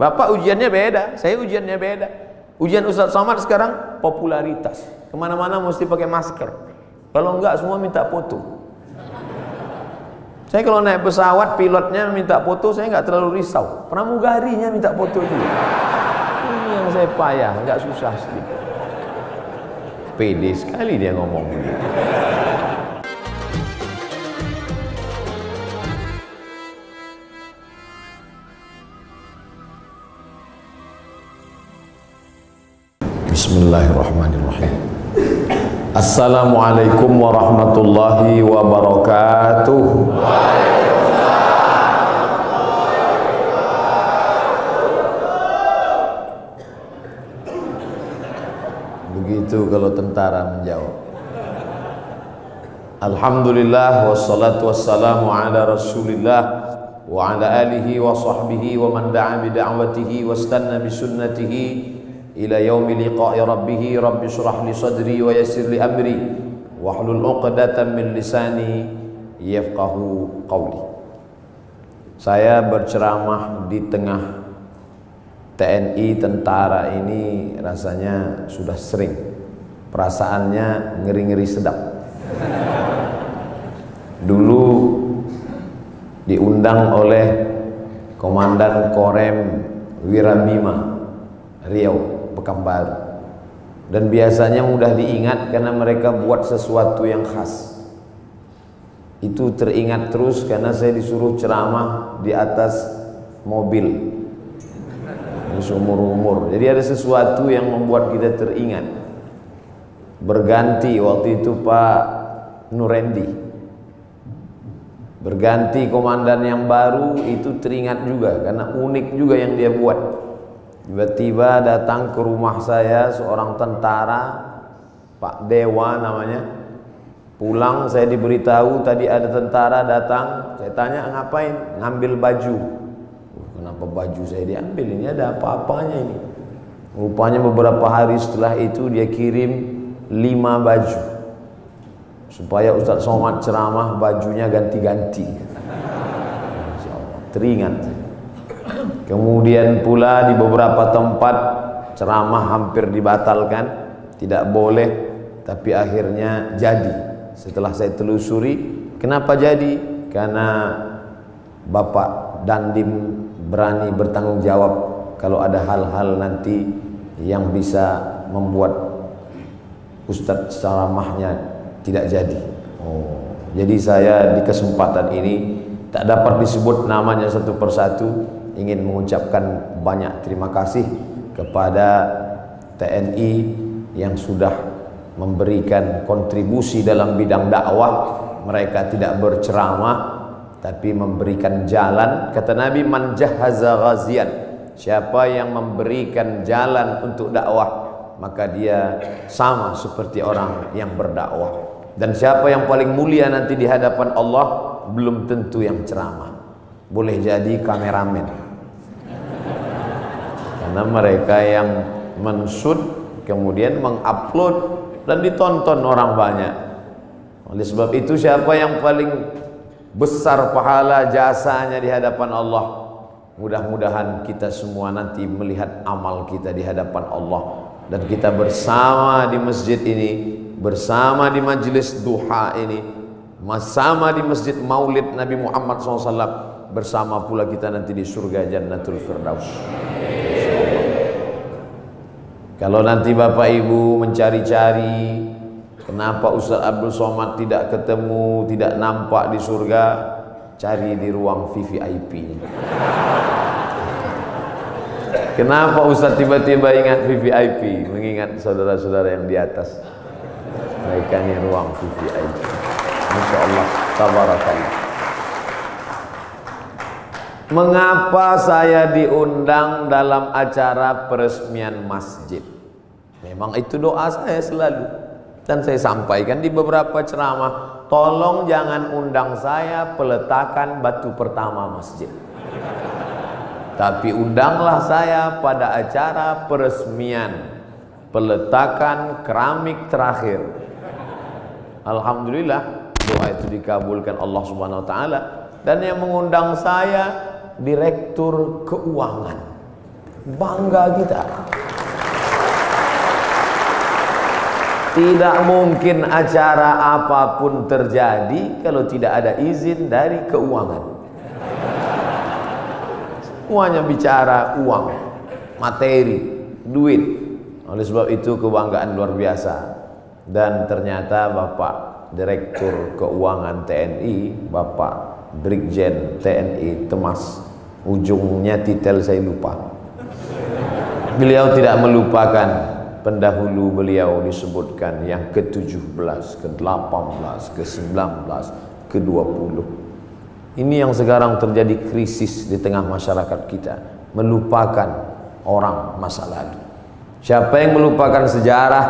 Bapak ujiannya beda, saya ujiannya beda. Ujian Ustadz Somad sekarang popularitas. Kemana-mana mesti pakai masker. Kalau enggak semua minta foto. Saya kalau naik pesawat pilotnya minta foto, saya nggak terlalu risau. Pramugarinya minta foto juga. Ini yang saya payah, nggak susah sedikit. Pede sekali dia ngomong begitu. Bismillahirrahmanirrahim. Assalamualaikum warahmatullahi wabarakatuh. Begitu kalau tentara menjawab. Alhamdulillah wassalatu wassalamu ala Rasulillah wa ala alihi wa sahbihi wa man da'a bi da'watihi wastanna bi sunnatihi ila yaumi liqa'i rabbih. Rabbi shrah li sadri wa yassir li amri wahlul 'uqdatam min lisani yafqahu qawli. Saya berceramah di tengah TNI, tentara ini rasanya sudah sering. Perasaannya ngeri-ngeri sedap. Dulu diundang oleh Komandan Korem Wirabima Riau Pekanbaru, dan biasanya mudah diingat karena mereka buat sesuatu yang khas. Itu teringat terus karena saya disuruh ceramah di atas mobil seumur-umur. Jadi ada sesuatu yang membuat kita teringat. Berganti waktu itu Pak Nurendi, berganti komandan yang baru, itu teringat juga karena unik juga yang dia buat. Tiba-tiba datang ke rumah saya seorang tentara, Pak Dewa namanya. Pulang saya diberitahu tadi ada tentara datang. Saya tanya ngapain? Ngambil baju. Kenapa baju saya diambil? Ini ada apa-apanya ini? Rupanya beberapa hari setelah itu dia kirim 5 baju supaya Ustadz Somad ceramah bajunya ganti-ganti. Teringat. Kemudian pula di beberapa tempat ceramah hampir dibatalkan, tidak boleh, tapi akhirnya jadi. Setelah saya telusuri, kenapa jadi? Karena Bapak Dandim berani bertanggung jawab kalau ada hal-hal nanti yang bisa membuat Ustadz ceramahnya tidak jadi. Jadi saya di kesempatan ini tak dapat disebut namanya satu persatu, ingin mengucapkan banyak terima kasih kepada TNI yang sudah memberikan kontribusi dalam bidang dakwah. Mereka tidak berceramah tapi memberikan jalan. Kata Nabi, man jahaza ghazian, siapa yang memberikan jalan untuk dakwah maka dia sama seperti orang yang berdakwah. Dan siapa yang paling mulia nanti di hadapan Allah belum tentu yang ceramah, boleh jadi kameramen, karena mereka yang menshoot kemudian mengupload dan ditonton orang banyak. Oleh sebab itu siapa yang paling besar pahala jasanya di hadapan Allah? Mudah-mudahan kita semua nanti melihat amal kita di hadapan Allah, dan kita bersama di masjid ini, bersama di majelis duha ini, bersama di masjid Maulid Nabi Muhammad SAW, bersama pula kita nanti di surga Jannatul Firdaus. Kalau nanti Bapak Ibu mencari-cari kenapa Ustadz Abdul Somad tidak ketemu, tidak nampak di surga, cari di ruang VVIP. Kenapa Ustadz tiba-tiba ingat VVIP? Mengingat saudara-saudara yang di atas. Mereka ini ruang VVIP. Masya Allah, tabarakallah. Mengapa saya diundang dalam acara peresmian masjid? Memang itu doa saya selalu, dan saya sampaikan di beberapa ceramah. Tolong jangan undang saya peletakan batu pertama masjid, tapi undanglah saya pada acara peresmian peletakan keramik terakhir. Alhamdulillah doa itu dikabulkan Allah Subhanahu Wa Taala, dan yang mengundang saya Direktur Keuangan. Bangga kita. Tidak mungkin acara apapun terjadi kalau tidak ada izin dari keuangan. Semuanya bicara uang, materi, duit. Oleh sebab itu kebanggaan luar biasa. Dan ternyata Bapak Direktur Keuangan TNI, Bapak Brigjen TNI Temas, ujungnya titel saya lupa. Beliau tidak melupakan pendahulu beliau disebutkan yang ke-17, ke-18, ke-19, ke-20. Ini yang sekarang terjadi krisis di tengah masyarakat kita, melupakan orang masa lalu. Siapa yang melupakan sejarah,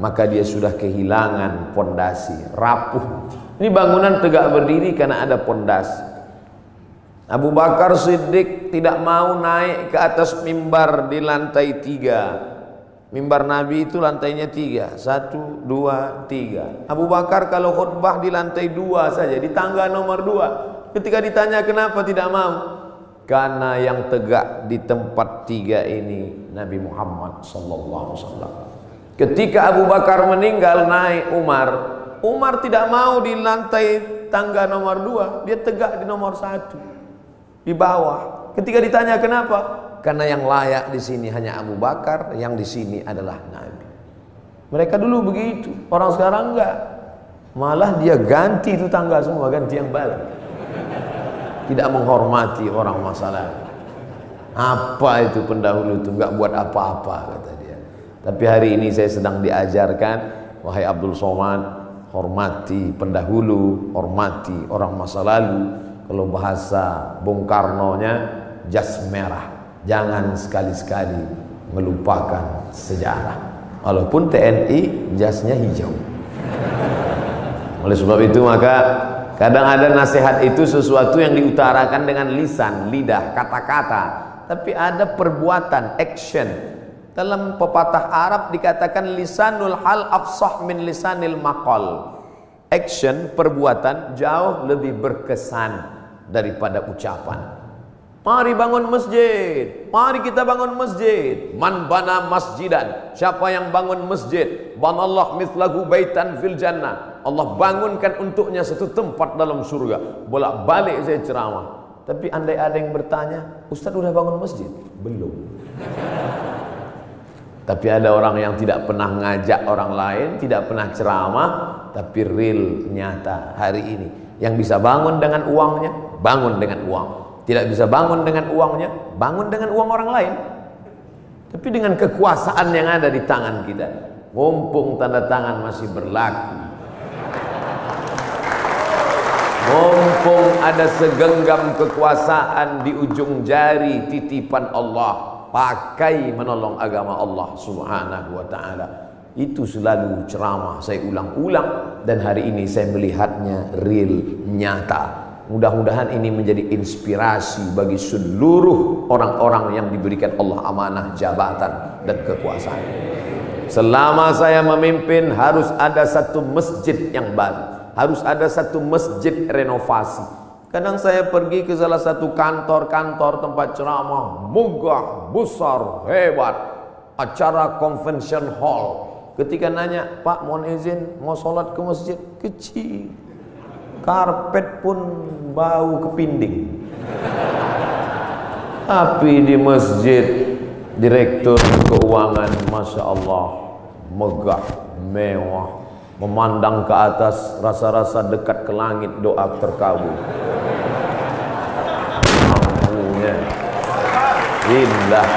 maka dia sudah kehilangan pondasi, rapuh. Ini bangunan tegak berdiri karena ada pondasi. Abu Bakar Siddiq tidak mau naik ke atas mimbar di lantai 3. Mimbar Nabi itu lantainya 3, 1, 2, 3. Abu Bakar kalau khutbah di lantai 2 saja, di tangga nomor 2. Ketika ditanya kenapa tidak mau, karena yang tegak di tempat 3 ini Nabi Muhammad SAW. Ketika Abu Bakar meninggal, naik Umar tidak mau di lantai tangga nomor 2, dia tegak di nomor 1, di bawah. Ketika ditanya kenapa, karena yang layak di sini hanya Abu Bakar, yang di sini adalah Nabi. Mereka dulu begitu, orang sekarang enggak. Malah dia ganti itu tangga semua, ganti yang baru. Tidak menghormati orang masa lalu. Apa itu pendahulu itu, enggak buat apa-apa kata dia. Tapi hari ini saya sedang diajarkan, wahai Abdul Somad, hormati pendahulu, hormati orang masa lalu. Kalau bahasa Bung Karno-nya, jas merah. Jangan sekali-sekali melupakan sejarah. Walaupun TNI jasnya hijau. Oleh sebab itu maka kadang ada nasihat itu sesuatu yang diutarakan dengan lisan, lidah, kata-kata, tapi ada perbuatan, action. Dalam pepatah Arab dikatakan lisanul hal afsah min lisanil maqal. Action, perbuatan jauh lebih berkesan daripada ucapan. Mari bangun masjid, mari kita bangun masjid. Man bana masjidan, siapa yang bangun masjid, banallah mithlahu baitan fil jannah, Allah bangunkan untuknya satu tempat dalam surga. Bolak-balik saya ceramah, tapi andai ada yang bertanya, Ustaz udah bangun masjid? Belum. Tapi ada orang yang tidak pernah ngajak orang lain, tidak pernah ceramah, tapi real, nyata hari ini. Yang bisa bangun dengan uangnya, bangun dengan uang. Tidak bisa bangun dengan uangnya, bangun dengan uang orang lain. Tapi dengan kekuasaan yang ada di tangan kita, mumpung tanda tangan masih berlaku, mumpung ada segenggam kekuasaan di ujung jari titipan Allah, pakai menolong agama Allah Subhanahu wa ta'ala. Itu selalu ceramah saya ulang-ulang, dan hari ini saya melihatnya real, nyata. Mudah-mudahan ini menjadi inspirasi bagi seluruh orang-orang yang diberikan Allah amanah jabatan dan kekuasaan. Selama saya memimpin harus ada satu masjid yang baru, harus ada satu masjid renovasi. Kadang saya pergi ke salah satu kantor-kantor tempat ceramah, megah, besar, hebat, acara convention hall. Ketika nanya, Pak mohon izin mau sholat ke masjid, kecil, karpet pun bau kepinding. Tapi di masjid direktur keuangan, Masya Allah, megah, mewah, memandang ke atas, rasa-rasa dekat ke langit, doa terkabul. Mampunya indah.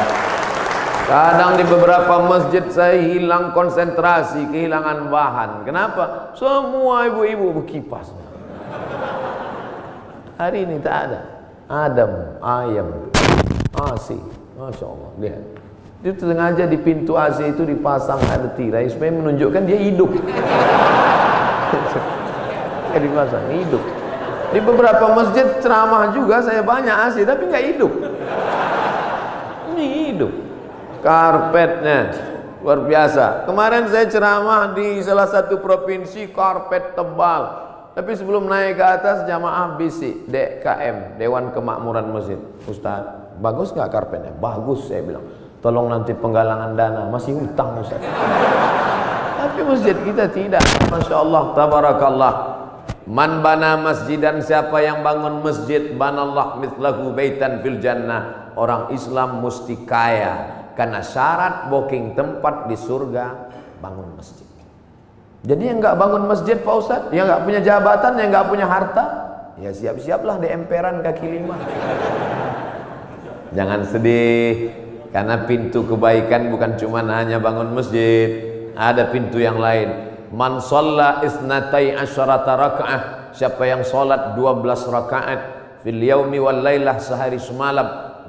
Kadang di beberapa masjid saya hilang konsentrasi, kehilangan bahan. Kenapa? Semua ibu-ibu berkipas. Hari ini tak ada. Adam, ayam, AC. Masya Allah, lihat. Itu sengaja di pintu AC itu dipasang ada tirai supaya menunjukkan dia hidup. Dipasang, hidup. Di beberapa masjid ceramah juga saya banyak AC, tapi nggak hidup. Ini hidup. Karpetnya luar biasa. Kemarin saya ceramah di salah satu provinsi, karpet tebal. Tapi sebelum naik ke atas, jamaah bisik, DKM, Dewan Kemakmuran Masjid. Ustaz, bagus nggak karpetnya? Bagus, saya bilang. Tolong nanti penggalangan dana, masih hutang Ustaz. Tapi masjid kita tidak. Masya Allah, tabarakallah. Man bana masjidan, siapa yang bangun masjid, banallah mithlahu baitan fil jannah. Orang Islam mesti kaya, karena syarat booking tempat di surga bangun masjid. Jadi yang nggak bangun masjid Pak Ustadz, yang nggak punya jabatan, yang nggak punya harta, ya siap-siaplah di emperan kaki lima. Jangan sedih, karena pintu kebaikan bukan cuma hanya bangun masjid, ada pintu yang lain. Man shalla isnatai asyarata raka'ah, siapa yang sholat 12 rakaat fil yaumi wal lailah, sehari semalam,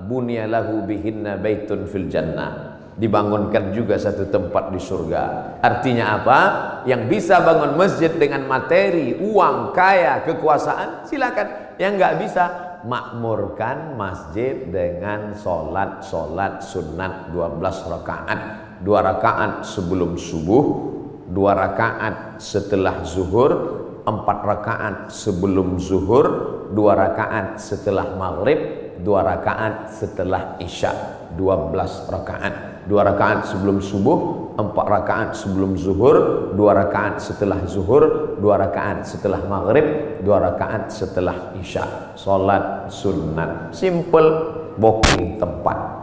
bunya lahu bihinna baitun fil jannah, dibangunkan juga satu tempat di surga. Artinya apa? Yang bisa bangun masjid dengan materi, uang, kaya, kekuasaan, silakan. Yang nggak bisa, makmurkan masjid dengan sholat sunat 12 rakaat. 2 rakaat sebelum subuh, 2 rakaat setelah zuhur, 4 rakaat sebelum zuhur, 2 rakaat setelah maghrib, 2 rakaat setelah isya. 12 rakaat. 2 rakaat sebelum subuh, 4 rakaat sebelum zuhur, 2 rakaat setelah zuhur, 2 rakaat setelah maghrib, 2 rakaat setelah isya. Salat sunat, simple, booking tempat.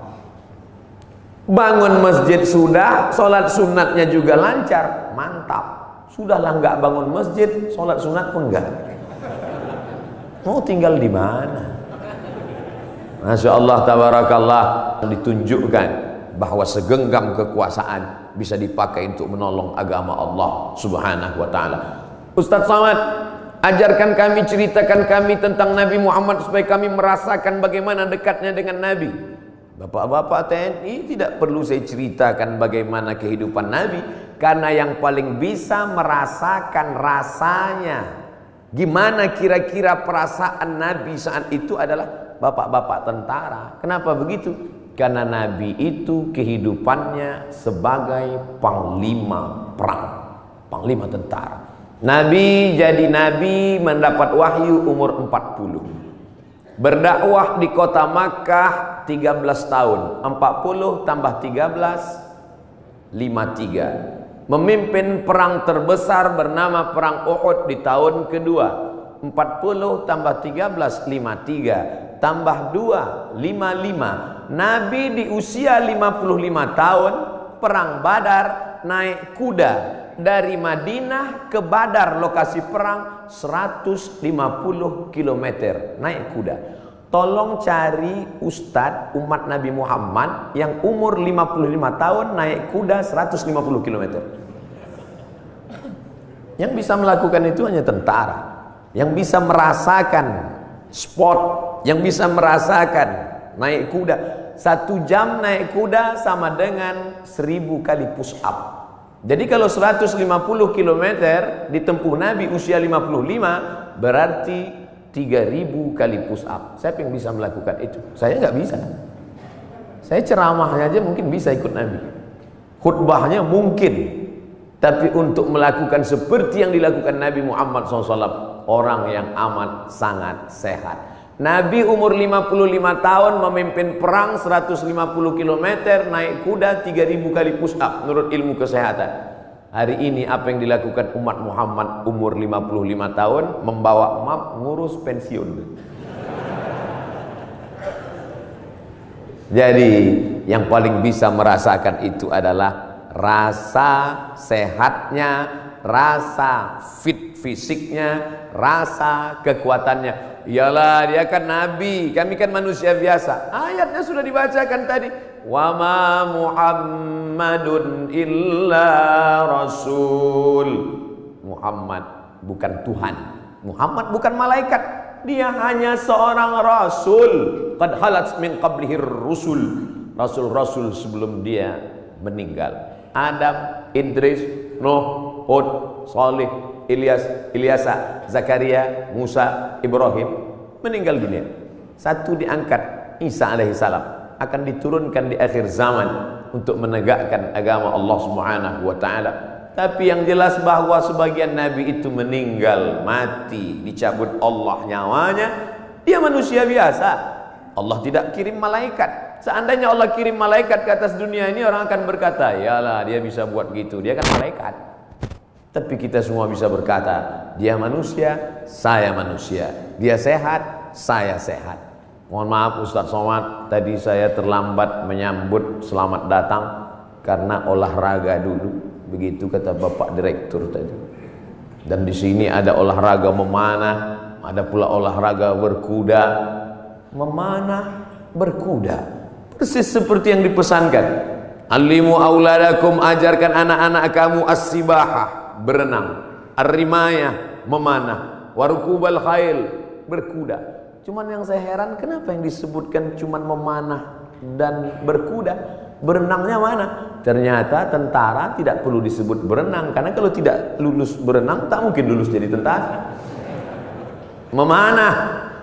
Bangun masjid sudah, salat sunatnya juga lancar, mantap. Sudahlah nggak bangun masjid, salat sunat pun enggak. Mau tinggal di mana? Masya Allah, tabarakallah. Ditunjukkan bahwa segenggam kekuasaan bisa dipakai untuk menolong agama Allah subhanahu wa ta'ala. Ustaz Somad, ajarkan kami, ceritakan kami tentang Nabi Muhammad supaya kami merasakan bagaimana dekatnya dengan Nabi. Bapak-bapak TNI, tidak perlu saya ceritakan bagaimana kehidupan Nabi, karena yang paling bisa merasakan rasanya, gimana kira-kira perasaan Nabi saat itu adalah bapak-bapak tentara. Kenapa begitu? Karena Nabi itu kehidupannya sebagai panglima perang, panglima tentara. Nabi jadi Nabi mendapat wahyu umur 40. Berdakwah di kota Makkah 13 tahun. 40 tambah 13, 53. Memimpin perang terbesar bernama Perang Uhud di tahun kedua. 40 tambah 13, 53. Tambah 2, 55. Nabi di usia 55 tahun, perang Badar, naik kuda dari Madinah ke Badar, lokasi perang 150 km naik kuda. Tolong cari ustadz umat Nabi Muhammad yang umur 55 tahun naik kuda 150 km. Yang bisa melakukan itu hanya tentara, yang bisa merasakan sport, yang bisa merasakan naik kuda. 1 jam naik kuda sama dengan 1000 kali push up. Jadi kalau 150 km ditempuh Nabi usia 55, berarti 3000 kali push up. Siapa yang bisa melakukan itu? Saya nggak bisa. Saya ceramahnya aja mungkin bisa ikut Nabi, khutbahnya mungkin, tapi untuk melakukan seperti yang dilakukan Nabi Muhammad SAW, orang yang amat sangat sehat. Nabi umur 55 tahun memimpin perang 150 km, naik kuda 3000 kali push up menurut ilmu kesehatan. Hari ini apa yang dilakukan umat Muhammad umur 55 tahun? Membawa map ngurus pensiun. Jadi yang paling bisa merasakan itu adalah rasa sehatnya, rasa fit fisiknya, rasa kekuatannya. Iyalah, dia kan Nabi, kami kan manusia biasa. Ayatnya sudah dibacakan tadi. Wa ma Muhammadun illa rasul. Muhammad bukan Tuhan, Muhammad bukan malaikat, dia hanya seorang rasul. Qad halat min qablihir rusul. Rasul-rasul sebelum dia meninggal. Adam, Idris, Nuh, Hud, Salih, Ilyasa, Zakaria, Musa, Ibrahim meninggal dunia. Satu diangkat, Isa alaihissalam akan diturunkan di akhir zaman untuk menegakkan agama Allah Subhanahu wa taala. Tapi yang jelas bahwa sebagian nabi itu meninggal, mati, dicabut Allah nyawanya. Dia manusia biasa. Allah tidak kirim malaikat. Seandainya Allah kirim malaikat ke atas dunia ini, orang akan berkata, yalah dia bisa buat gitu, dia kan malaikat. Tapi kita semua bisa berkata, dia manusia, saya manusia. Dia sehat, saya sehat. Mohon maaf Ustaz Somad, tadi saya terlambat menyambut selamat datang karena olahraga dulu. Begitu kata Bapak Direktur tadi. Dan di sini ada olahraga memanah, ada pula olahraga berkuda. Memanah, berkuda, persis seperti yang dipesankan. Alimu auladakum, ajarkan anak-anak kamu as-sibahah, berenang, ar-rimayah, memanah, warukubal khail, berkuda. Cuman yang saya heran, kenapa yang disebutkan cuman memanah dan berkuda? Berenangnya mana? Ternyata tentara tidak perlu disebut berenang, karena kalau tidak lulus berenang tak mungkin lulus jadi tentara. Memanah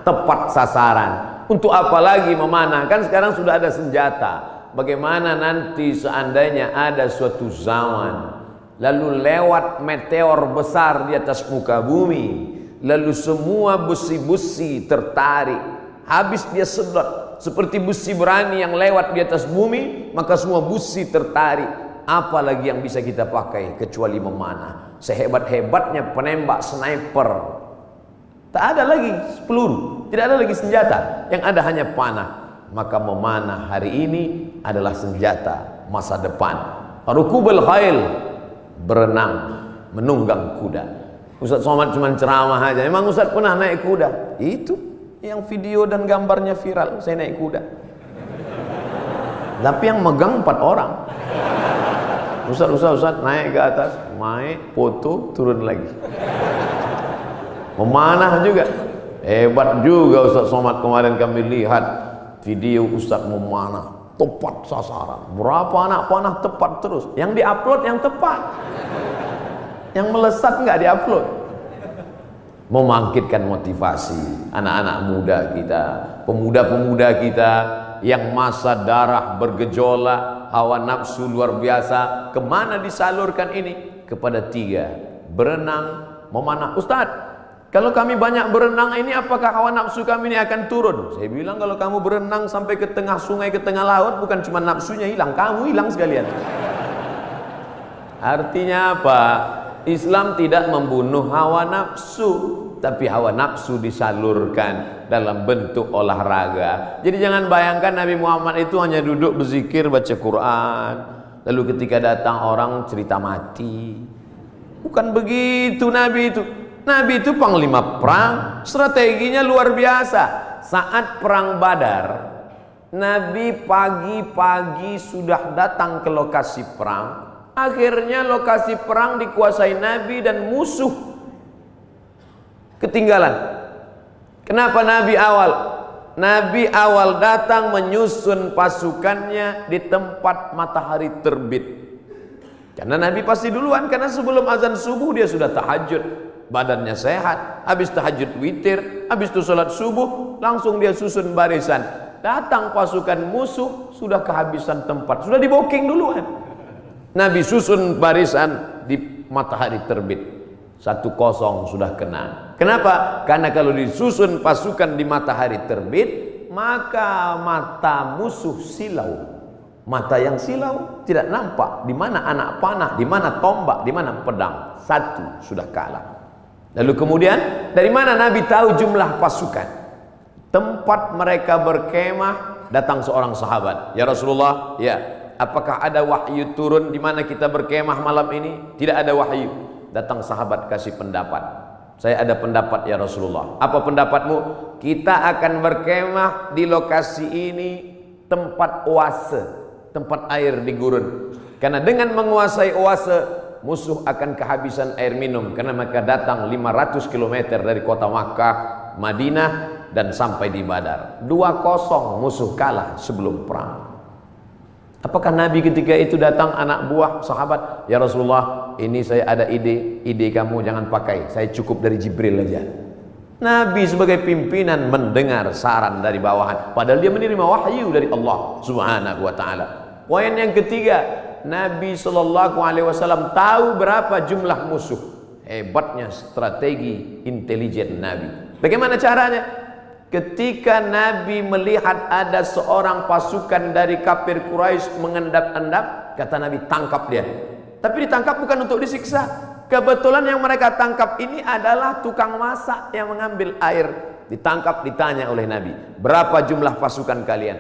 tepat sasaran. Untuk apa lagi memanah? Kan sekarang sudah ada senjata. Bagaimana nanti seandainya ada suatu zaman lalu lewat meteor besar di atas muka bumi, lalu semua besi-besi tertarik, habis dia sedot seperti besi berani yang lewat di atas bumi, maka semua besi tertarik. Apalagi yang bisa kita pakai kecuali memanah? Sehebat-hebatnya penembak sniper, tak ada lagi peluru, tidak ada lagi senjata, yang ada hanya panah. Maka memanah hari ini adalah senjata masa depan. Rukubul khail, berenang, menunggang kuda. Ustaz Somad cuma ceramah aja. Emang Ustaz pernah naik kuda? Itu yang video dan gambarnya viral, saya naik kuda. Tapi yang megang 4 orang. Ustaz naik ke atas, naik, foto, turun lagi. Memanah juga. Hebat juga Ustaz Somad, kemarin kami lihat video Ustaz memanah, tepat sasaran. Berapa anak panah tepat terus. Yang diupload yang tepat. Yang melesat nggak diupload. Membangkitkan motivasi anak-anak muda kita, pemuda-pemuda kita yang masa darah bergejolak, hawa nafsu luar biasa. Kemana disalurkan ini? Kepada 3, berenang, memanah. Ustaz, kalau kami banyak berenang ini, apakah hawa nafsu kami ini akan turun? Saya bilang, kalau kamu berenang sampai ke tengah sungai, ke tengah laut, bukan cuma nafsunya hilang, kamu hilang sekalian. Artinya apa? Islam tidak membunuh hawa nafsu, tapi hawa nafsu disalurkan dalam bentuk olahraga. Jadi jangan bayangkan Nabi Muhammad itu hanya duduk berzikir, baca Quran, lalu ketika datang orang cerita mati. Bukan begitu Nabi itu. Nabi itu panglima perang, strateginya luar biasa. Saat perang Badar, Nabi pagi-pagi sudah datang ke lokasi perang. Akhirnya lokasi perang dikuasai Nabi dan musuh ketinggalan. Kenapa Nabi awal? Nabi awal datang menyusun pasukannya di tempat matahari terbit. Karena Nabi pasti duluan, karena sebelum azan subuh dia sudah tahajud, badannya sehat, habis tahajud witir, habis itu sholat subuh, langsung dia susun barisan. Datang pasukan musuh, sudah kehabisan tempat, sudah di booking duluan. Nabi susun barisan di matahari terbit. 1-0 sudah kena. Kenapa? Karena kalau disusun pasukan di matahari terbit, maka mata musuh silau. Mata yang silau tidak nampak di mana anak panah, di mana tombak, di mana pedang. 1 sudah kalah. Lalu kemudian dari mana Nabi tahu jumlah pasukan? Tempat mereka berkemah, datang seorang sahabat. Ya Rasulullah, ya, apakah ada wahyu turun di mana kita berkemah malam ini? Tidak ada wahyu. Datang sahabat kasih pendapat. Saya ada pendapat ya Rasulullah. Apa pendapatmu? Kita akan berkemah di lokasi ini, tempat oase, tempat air di gurun. Karena dengan menguasai oase, musuh akan kehabisan air minum. Karena mereka datang 500 km dari kota Makkah, Madinah, dan sampai di Badar. 2-0 musuh kalah sebelum perang. Apakah Nabi ketika itu datang anak buah sahabat, ya Rasulullah, ini saya ada ide kamu jangan pakai, saya cukup dari Jibril aja. Nabi sebagai pimpinan mendengar saran dari bawahan, padahal dia menerima wahyu dari Allah Subhanahu wa taala. Poin yang ketiga, Nabi sallallahu alaihi wasallam tahu berapa jumlah musuh. Hebatnya strategi intelijen Nabi. Bagaimana caranya? Ketika Nabi melihat ada seorang pasukan dari kafir Quraisy mengendap-endap, kata Nabi, tangkap dia. Tapi ditangkap bukan untuk disiksa. Kebetulan yang mereka tangkap ini adalah tukang masak yang mengambil air. Ditangkap, ditanya oleh Nabi, berapa jumlah pasukan kalian?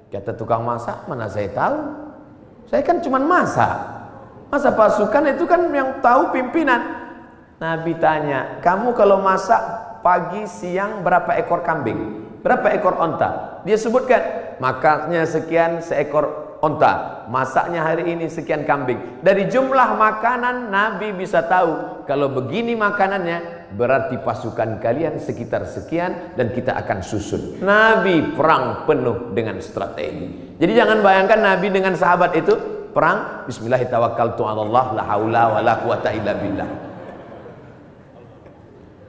Kata tukang masak, mana saya tahu, saya kan cuma masak. Masa pasukan itu kan yang tahu pimpinan. Nabi tanya, kamu kalau masak pagi siang berapa ekor kambing, berapa ekor onta? Dia sebutkan, makannya sekian seekor onta, masaknya hari ini sekian kambing. Dari jumlah makanan Nabi bisa tahu, kalau begini makanannya berarti pasukan kalian sekitar sekian dan kita akan susun. Nabi perang penuh dengan strategi. Jadi jangan bayangkan Nabi dengan sahabat itu perang bismillahirrahmanirrahim, la haula wala quwata illa billah.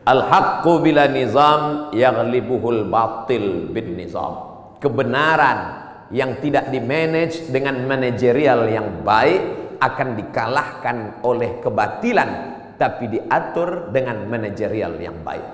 Al-haqqu bila nizam yaghlibuhul batil bin nizam. Kebenaran yang tidak dimanage dengan manajerial yang baik akan dikalahkan oleh kebatilan, tapi diatur dengan manajerial yang baik.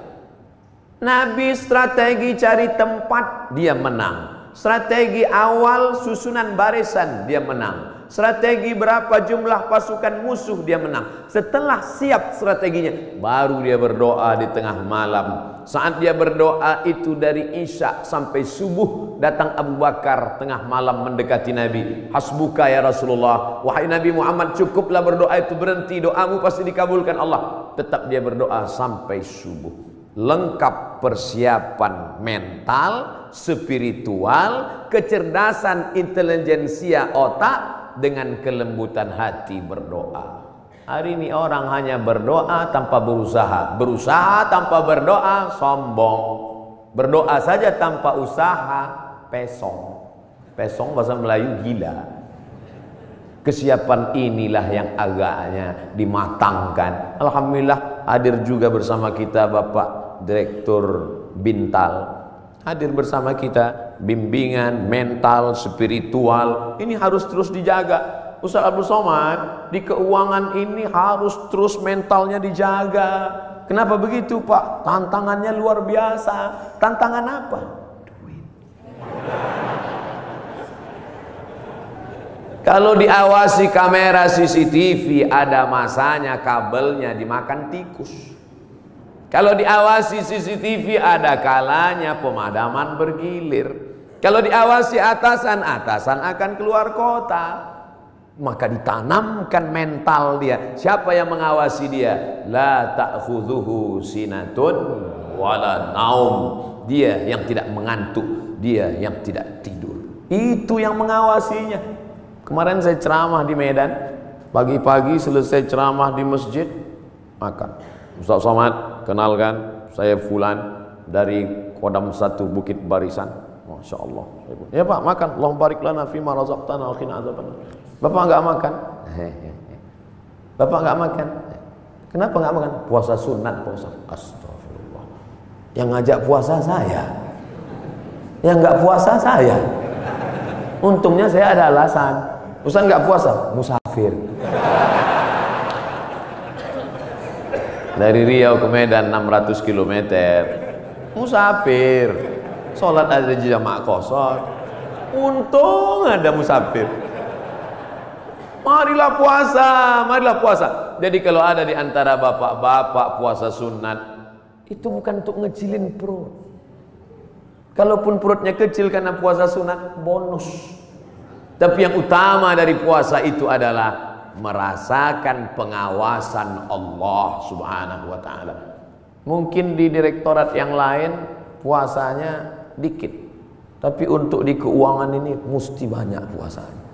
Nabi strategi cari tempat, dia menang. Strategi awal susunan barisan, dia menang. Strategi berapa jumlah pasukan musuh, dia menang. Setelah siap strateginya, baru dia berdoa di tengah malam. Saat dia berdoa itu dari Isya sampai subuh, datang Abu Bakar tengah malam mendekati Nabi. Hasbuka ya Rasulullah, wahai Nabi Muhammad, cukuplah berdoa itu, berhenti, doamu pasti dikabulkan Allah. Tetap dia berdoa sampai subuh. Lengkap persiapan mental, spiritual, kecerdasan intelijensia otak, dengan kelembutan hati berdoa. Hari ini orang hanya berdoa tanpa berusaha, berusaha tanpa berdoa sombong, berdoa saja tanpa usaha pesong. Pesong bahasa Melayu gila. Kesiapan inilah yang agaknya dimatangkan. Alhamdulillah hadir juga bersama kita Bapak Direktur Bintal, hadir bersama kita. Bimbingan mental, spiritual ini harus terus dijaga. Ustaz Abdul Somad, di keuangan ini harus terus mentalnya dijaga. Kenapa begitu Pak? Tantangannya luar biasa. Tantangan apa? Duit. Kalau diawasi kamera CCTV, ada masanya kabelnya dimakan tikus. Kalau diawasi CCTV, ada kalanya pemadaman bergilir. Kalau diawasi atasan, atasan akan keluar kota. Maka ditanamkan mental dia. Siapa yang mengawasi dia? La ta'khudhuhu sinatun wala naum. Dia yang tidak mengantuk, dia yang tidak tidur. Itu yang mengawasinya. Kemarin saya ceramah di Medan. Pagi-pagi selesai ceramah di masjid, makan. Ustaz Somad, kenalkan, saya Fulan dari Kodam 1 Bukit Barisan. Masya Allah. Ya Pak, makan. Allahumma barik lana fima razaqtana wa qina adzabannar. Bapak enggak makan? Bapak enggak makan? Kenapa enggak makan? Puasa sunat, puasa. Astagfirullah. Yang ngajak puasa saya, yang enggak puasa saya. Untungnya saya ada alasan. Ustaz enggak puasa, musafir. Dari Riau ke Medan 600 km. Musafir. Sholat ada jamaah kosong. Untung ada musafir. Marilah puasa, marilah puasa. Jadi kalau ada di antara bapak-bapak puasa sunat, itu bukan untuk ngecilin perut. Kalaupun perutnya kecil karena puasa sunat, bonus. Tapi yang utama dari puasa itu adalah merasakan pengawasan Allah Subhanahu wa ta'ala. Mungkin di direktorat yang lain puasanya dikit, tapi untuk di keuangan ini mesti banyak puasanya.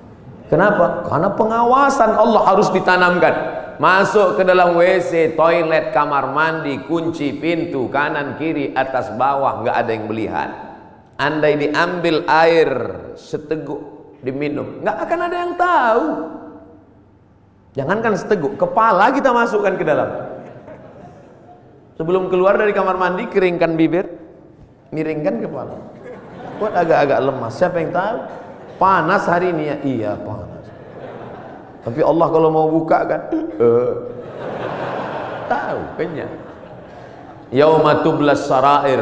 Kenapa? Karena pengawasan Allah harus ditanamkan. Masuk ke dalam WC, toilet, kamar mandi, kunci pintu kanan kiri atas bawah, nggak ada yang melihat. Andai diambil air seteguk diminum, nggak akan ada yang tahu. Jangankan seteguk, kepala kita masukkan ke dalam. Sebelum keluar dari kamar mandi, keringkan bibir, miringkan kepala. Buat agak-agak lemas. Siapa yang tahu? Panas hari ini ya? Iya panas. Tapi Allah kalau mau buka kan, tahu kenyang. Yauma tublas sarair.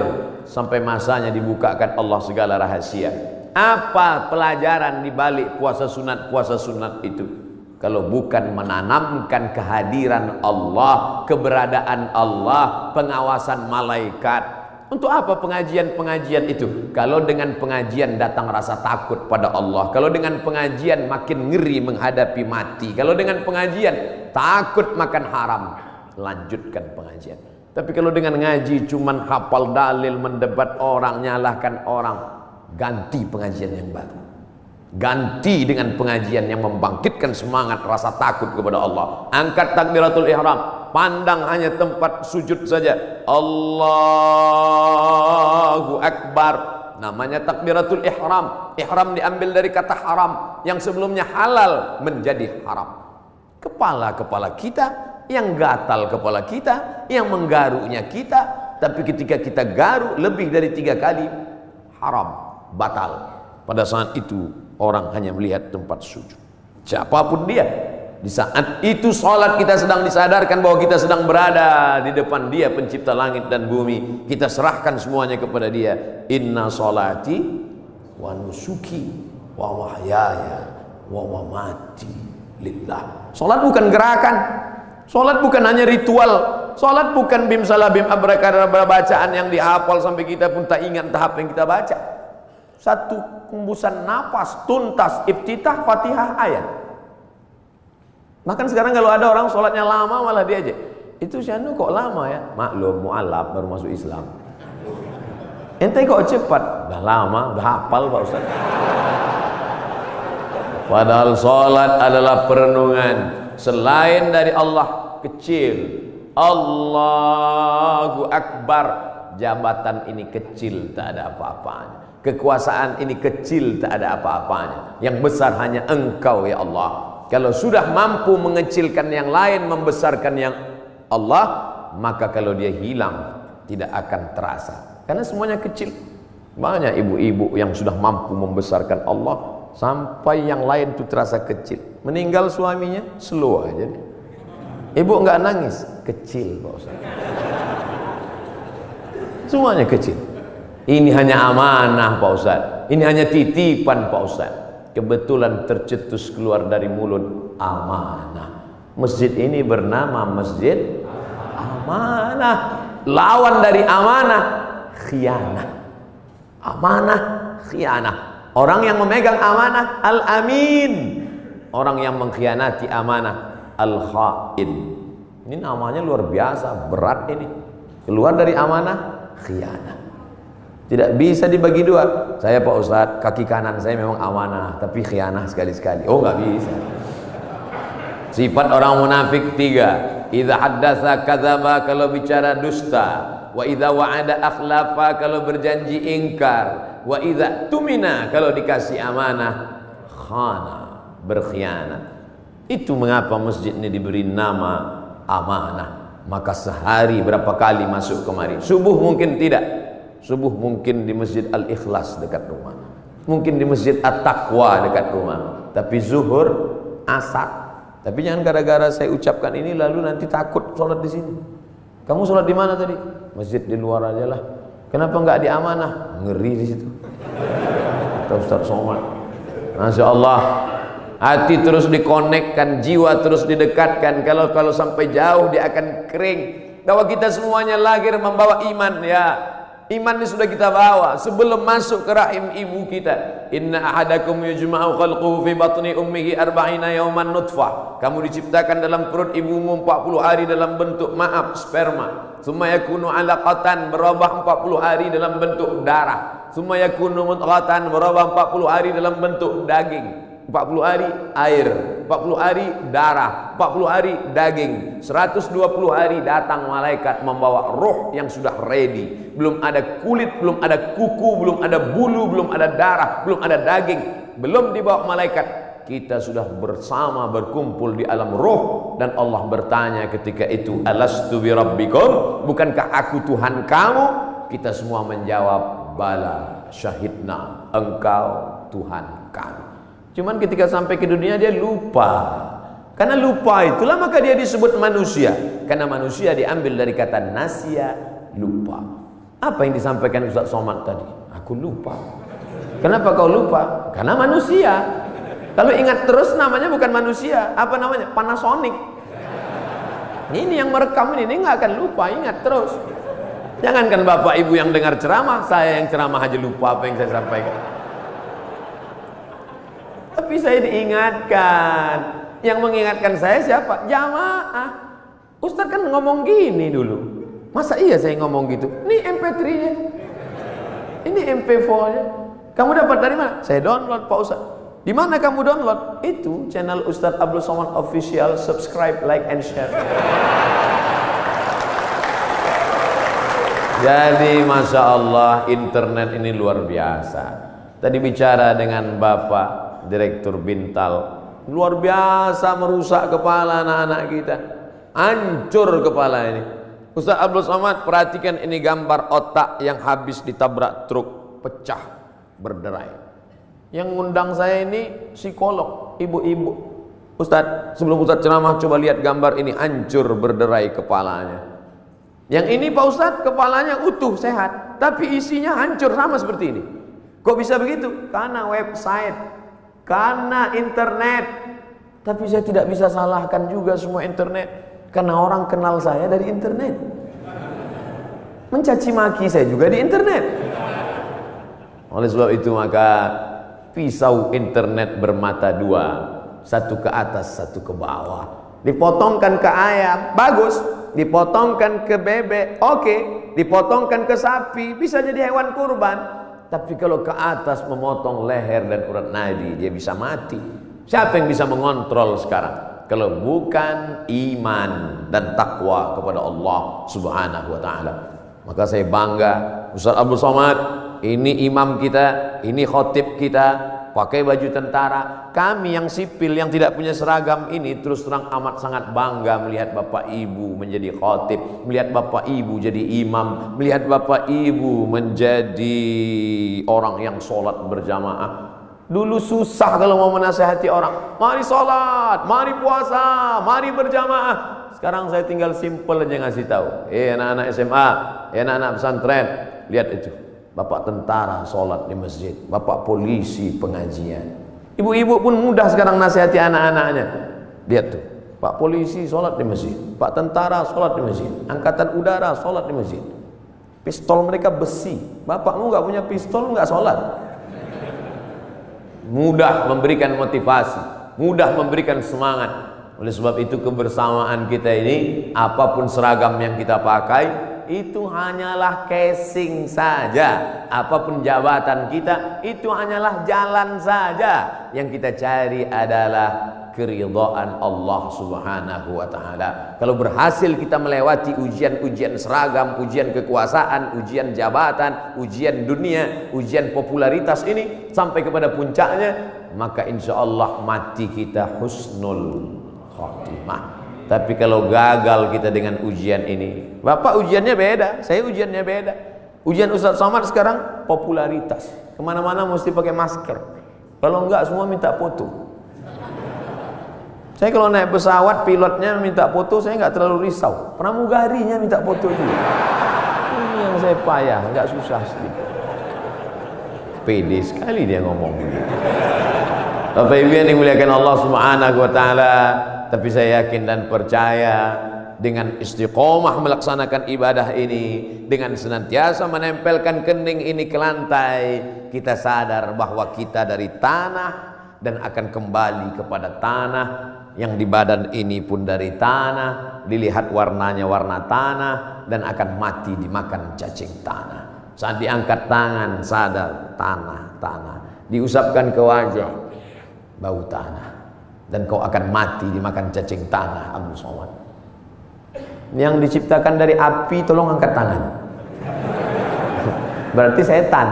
sampai masanya dibukakan Allah segala rahasia. Apa pelajaran di balik puasa sunat itu? Kalau bukan menanamkan kehadiran Allah, keberadaan Allah, pengawasan malaikat. Untuk apa pengajian-pengajian itu? Kalau dengan pengajian datang rasa takut pada Allah, kalau dengan pengajian makin ngeri menghadapi mati, kalau dengan pengajian takut makan haram, lanjutkan pengajian. Tapi kalau dengan ngaji cuman hafal dalil, mendebat orang, nyalahkan orang, ganti pengajian yang baru. Ganti dengan pengajian yang membangkitkan semangat rasa takut kepada Allah. Angkat takbiratul ihram, pandang hanya tempat sujud saja. Allahu Akbar. Namanya takbiratul ihram. Ihram diambil dari kata haram, yang sebelumnya halal menjadi haram. Kepala-kepala kita, yang gatal kepala kita, yang menggaruknya kita. Tapi ketika kita garuk lebih dari 3 kali, haram, batal. Pada saat itu orang hanya melihat tempat sujud. Siapapun dia, di saat itu sholat kita sedang disadarkan bahwa kita sedang berada di depan Dia pencipta langit dan bumi. Kita serahkan semuanya kepada Dia. Inna sholati wa nusuki wa mahyaya wa mamati lillah. Sholat bukan gerakan, sholat bukan hanya ritual, sholat bukan bim salabim abrakadabra bacaan yang dihafal sampai kita pun tak ingat tahap yang kita baca. Satu hembusan nafas tuntas, iftitah, Fatihah, ayat. Bahkan sekarang kalau ada orang sholatnya lama malah diajak, itu si anu kok lama ya? Maklum mu'alaf baru masuk Islam. Ente kok cepat? Udah lama, udah hafal Pak Ustaz. Padahal sholat adalah perenungan. Selain dari Allah kecil, Allahu Akbar. Jabatan ini kecil, tak ada apa-apanya. Kekuasaan ini kecil, tak ada apa-apanya. Yang besar hanya Engkau ya Allah. Kalau sudah mampu mengecilkan yang lain, membesarkan yang Allah, maka kalau dia hilang tidak akan terasa. Karena semuanya kecil. Banyak ibu-ibu yang sudah mampu membesarkan Allah sampai yang lain itu terasa kecil. Meninggal suaminya, slow aja. Ibu enggak nangis, kecil Pak Ustaz. Semuanya kecil. Ini hanya amanah Pak Ustaz. Ini hanya titipan Pak Ustaz. Kebetulan tercetus keluar dari mulut amanah. Masjid ini bernama Masjid Amanah. Lawan dari amanah, khianah. Amanah, khianah. Orang yang memegang amanah, al-amin. Orang yang mengkhianati amanah, al-khain. Ini namanya luar biasa, berat ini. Keluar dari amanah, khianah. Tidak bisa dibagi dua. Saya Pak Ustadz, kaki kanan saya memang amanah, tapi khianah sekali-sekali. Oh nggak bisa. Sifat orang munafik 3. Idza haddatsa kadzaba, kalau bicara dusta. Wa idza wa'ada akhlafa, kalau berjanji ingkar. Wa idza tumina, kalau dikasih amanah khana, berkhianat. Itu mengapa masjid ini diberi nama amanah. Maka sehari berapa kali masuk kemari? Subuh mungkin tidak. Subuh mungkin di Masjid Al-Ikhlas dekat rumah, mungkin di Masjid At-Taqwa dekat rumah. Tapi zuhur, asar. Tapi jangan gara-gara saya ucapkan ini lalu nanti takut sholat di sini. Kamu sholat di mana tadi? Masjid di luar aja lah. Kenapa nggak di amanah? Ngeri di situ. Kata Ustaz Somad. Masya Allah. Hati terus dikonekkan, jiwa terus didekatkan. Kalau sampai jauh dia akan kering. Bahwa kita semuanya lahir membawa iman ya. Iman ini sudah kita bawa sebelum masuk ke rahim ibu kita. Inna ahadakum yujma'u khalquhu fi batni ummihi arba'ina yawman nutfah. Kamu diciptakan dalam perut ibumu 40 hari dalam bentuk sperma. Summa yakunu 'alaqatan, berubah 40 hari dalam bentuk darah. Summa yakunu mudghatan, berubah 40 hari dalam bentuk daging. 40 hari air, 40 hari darah, 40 hari daging, 120 hari datang malaikat membawa roh yang sudah ready. Belum ada kulit, belum ada kuku, belum ada bulu, belum ada darah, belum ada daging, belum dibawa malaikat. Kita sudah bersama berkumpul di alam roh. Dan Allah bertanya ketika itu, alastu bi rabbikum, bukankah aku Tuhan kamu? Kita semua menjawab, bala syahidna, engkau Tuhan kami. Cuman ketika sampai ke dunia dia lupa. Karena lupa itulah maka dia disebut manusia. Karena manusia diambil dari kata nasya, lupa. Apa yang disampaikan Ustaz Somad tadi? Aku lupa. Kenapa kau lupa? Karena manusia. Kalau ingat terus namanya bukan manusia. Apa namanya? Panasonic. Ini yang merekam ini nggak akan lupa, ingat terus. Jangankan bapak ibu yang dengar ceramah, saya yang ceramah aja lupa apa yang saya sampaikan. Tapi saya diingatkan. Yang mengingatkan saya siapa? Jamaah. Ustaz kan ngomong gini dulu. Masa iya saya ngomong gitu? Ini MP3-nya, ini MP4-nya. Kamu dapat dari mana? Saya download Pak Ustaz. Di mana kamu download? Itu channel Ustaz Abdul Somad Official. Subscribe, like, and share. Jadi Masya Allah, internet ini luar biasa. Tadi bicara dengan Bapak Direktur Bintal, luar biasa merusak kepala anak-anak kita. Hancur kepala ini. Ustaz Abdul Somad, perhatikan ini gambar otak yang habis ditabrak truk, pecah, berderai. Yang ngundang saya ini psikolog, ibu-ibu. Ustaz, sebelum Ustaz ceramah coba lihat gambar ini, hancur berderai kepalanya. Yang ini Pak Ustaz, kepalanya utuh, sehat, tapi isinya hancur sama seperti ini. Kok bisa begitu? Karena website, karena internet. Tapi saya tidak bisa salahkan juga semua internet. Karena orang kenal saya dari internet. Mencaci maki saya juga di internet. Oleh sebab itu maka pisau internet bermata dua, satu ke atas, satu ke bawah. Dipotongkan ke ayam, bagus. Dipotongkan ke bebek, oke. Dipotongkan ke sapi, bisa jadi hewan kurban. Tapi kalau ke atas memotong leher dan urat nadi, dia bisa mati. Siapa yang bisa mengontrol sekarang? Kalau bukan iman dan takwa kepada Allah Subhanahu wa ta'ala. Maka saya bangga, Ustaz Abdul Somad, ini imam kita, ini khotib kita, pakai baju tentara. Kami yang sipil, yang tidak punya seragam ini, terus terang amat sangat bangga melihat bapak ibu menjadi khotib, melihat bapak ibu jadi imam, melihat bapak ibu menjadi orang yang sholat berjamaah. Dulu susah kalau mau menasihati orang. Mari sholat, mari puasa, mari berjamaah. Sekarang saya tinggal simple aja ngasih tahu. Anak-anak SMA, anak-anak pesantren, lihat itu. Bapak tentara sholat di masjid, bapak polisi pengajian. Ibu-ibu pun mudah sekarang nasihati anak-anaknya. Lihat tuh, Pak polisi sholat di masjid, Pak tentara sholat di masjid, angkatan udara sholat di masjid. Pistol mereka besi. Bapakmu nggak punya pistol, nggak sholat. Mudah memberikan motivasi, mudah memberikan semangat. Oleh sebab itu kebersamaan kita ini, apapun seragam yang kita pakai, itu hanyalah casing saja. Apapun jabatan kita, itu hanyalah jalan saja. Yang kita cari adalah keridhaan Allah Subhanahu wa ta'ala. Kalau berhasil kita melewati ujian-ujian seragam, ujian kekuasaan, ujian jabatan, ujian dunia, ujian popularitas ini sampai kepada puncaknya, maka insya Allah mati kita husnul khatimah. Tapi kalau gagal kita dengan ujian ini, Bapak ujiannya beda, saya ujiannya beda. Ujian Ustaz Somad sekarang popularitas, kemana-mana mesti pakai masker. Kalau enggak semua minta foto. Saya kalau naik pesawat, pilotnya minta foto, saya nggak terlalu risau. Pramugarinya minta foto juga. Ini yang saya payah, nggak susah sedikit. Pede sekali dia ngomong begitu. Bapak Ibu yang dimuliakan Allah Subhanahu wa ta'ala. Tapi saya yakin dan percaya dengan istiqomah melaksanakan ibadah ini, dengan senantiasa menempelkan kening ini ke lantai, kita sadar bahwa kita dari tanah dan akan kembali kepada tanah. Yang di badan ini pun dari tanah, dilihat warnanya warna tanah, dan akan mati dimakan cacing tanah. Saat diangkat tangan sadar tanah, diusapkan ke wajah bau tanah, dan kau akan mati dimakan cacing tanah. Abdul Somad yang diciptakan dari api, tolong angkat tangan. Berarti setan.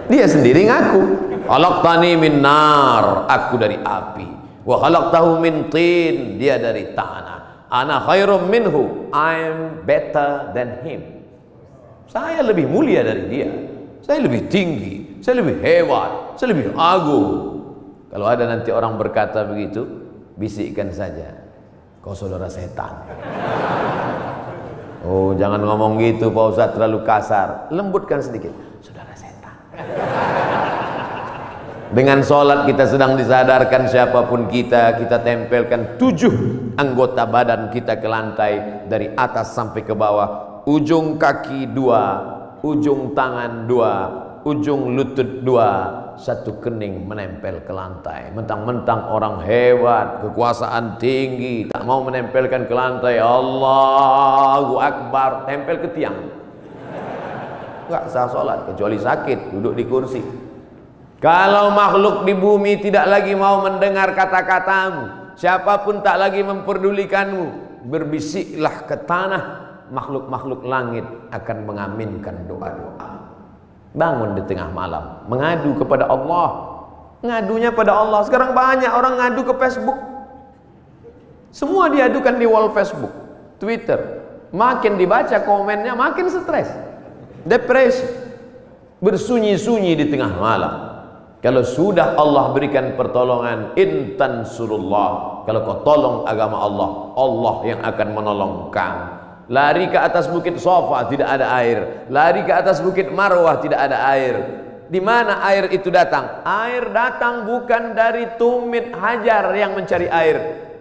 Dia sendiri ngaku, khalaqtani min nar, aku dari api. Wa khalaqtahu min tin, dia dari tanah. Ana khairum minhu, I'm better than him. Saya lebih mulia dari dia. Saya lebih tinggi, saya lebih hebat, saya lebih agung. Kalau ada nanti orang berkata begitu, bisikkan saja, kau saudara setan. Oh, jangan ngomong gitu Pak Ustadz, terlalu kasar. Lembutkan sedikit. Saudara setan. Dengan sholat kita sedang disadarkan siapapun kita tempelkan 7 anggota badan kita ke lantai, dari atas sampai ke bawah. Ujung kaki 2, ujung tangan 2, ujung lutut 2, satu kening menempel ke lantai. Mentang-mentang orang hebat, kekuasaan tinggi, tak mau menempelkan ke lantai. Allahu Akbar, tempel ke tiang. Enggak sah sholat, kecuali sakit, duduk di kursi. Kalau makhluk di bumi tidak lagi mau mendengar kata-katamu, siapapun tak lagi memperdulikanmu, berbisiklah ke tanah, makhluk-makhluk langit akan mengaminkan doa-doa. Bangun di tengah malam, mengadu kepada Allah. Ngadunya pada Allah. Sekarang banyak orang ngadu ke Facebook. Semua diadukan di wall Facebook, Twitter. Makin dibaca komennya, makin stres, depresi, bersunyi-sunyi di tengah malam. Kalau sudah Allah berikan pertolongan, intan surullah, kalau kau tolong agama Allah, Allah yang akan menolong kamu. Lari ke atas bukit Safa, tidak ada air. Lari ke atas bukit Marwah, tidak ada air. Di mana air itu datang? Air datang bukan dari tumit Hajar yang mencari air,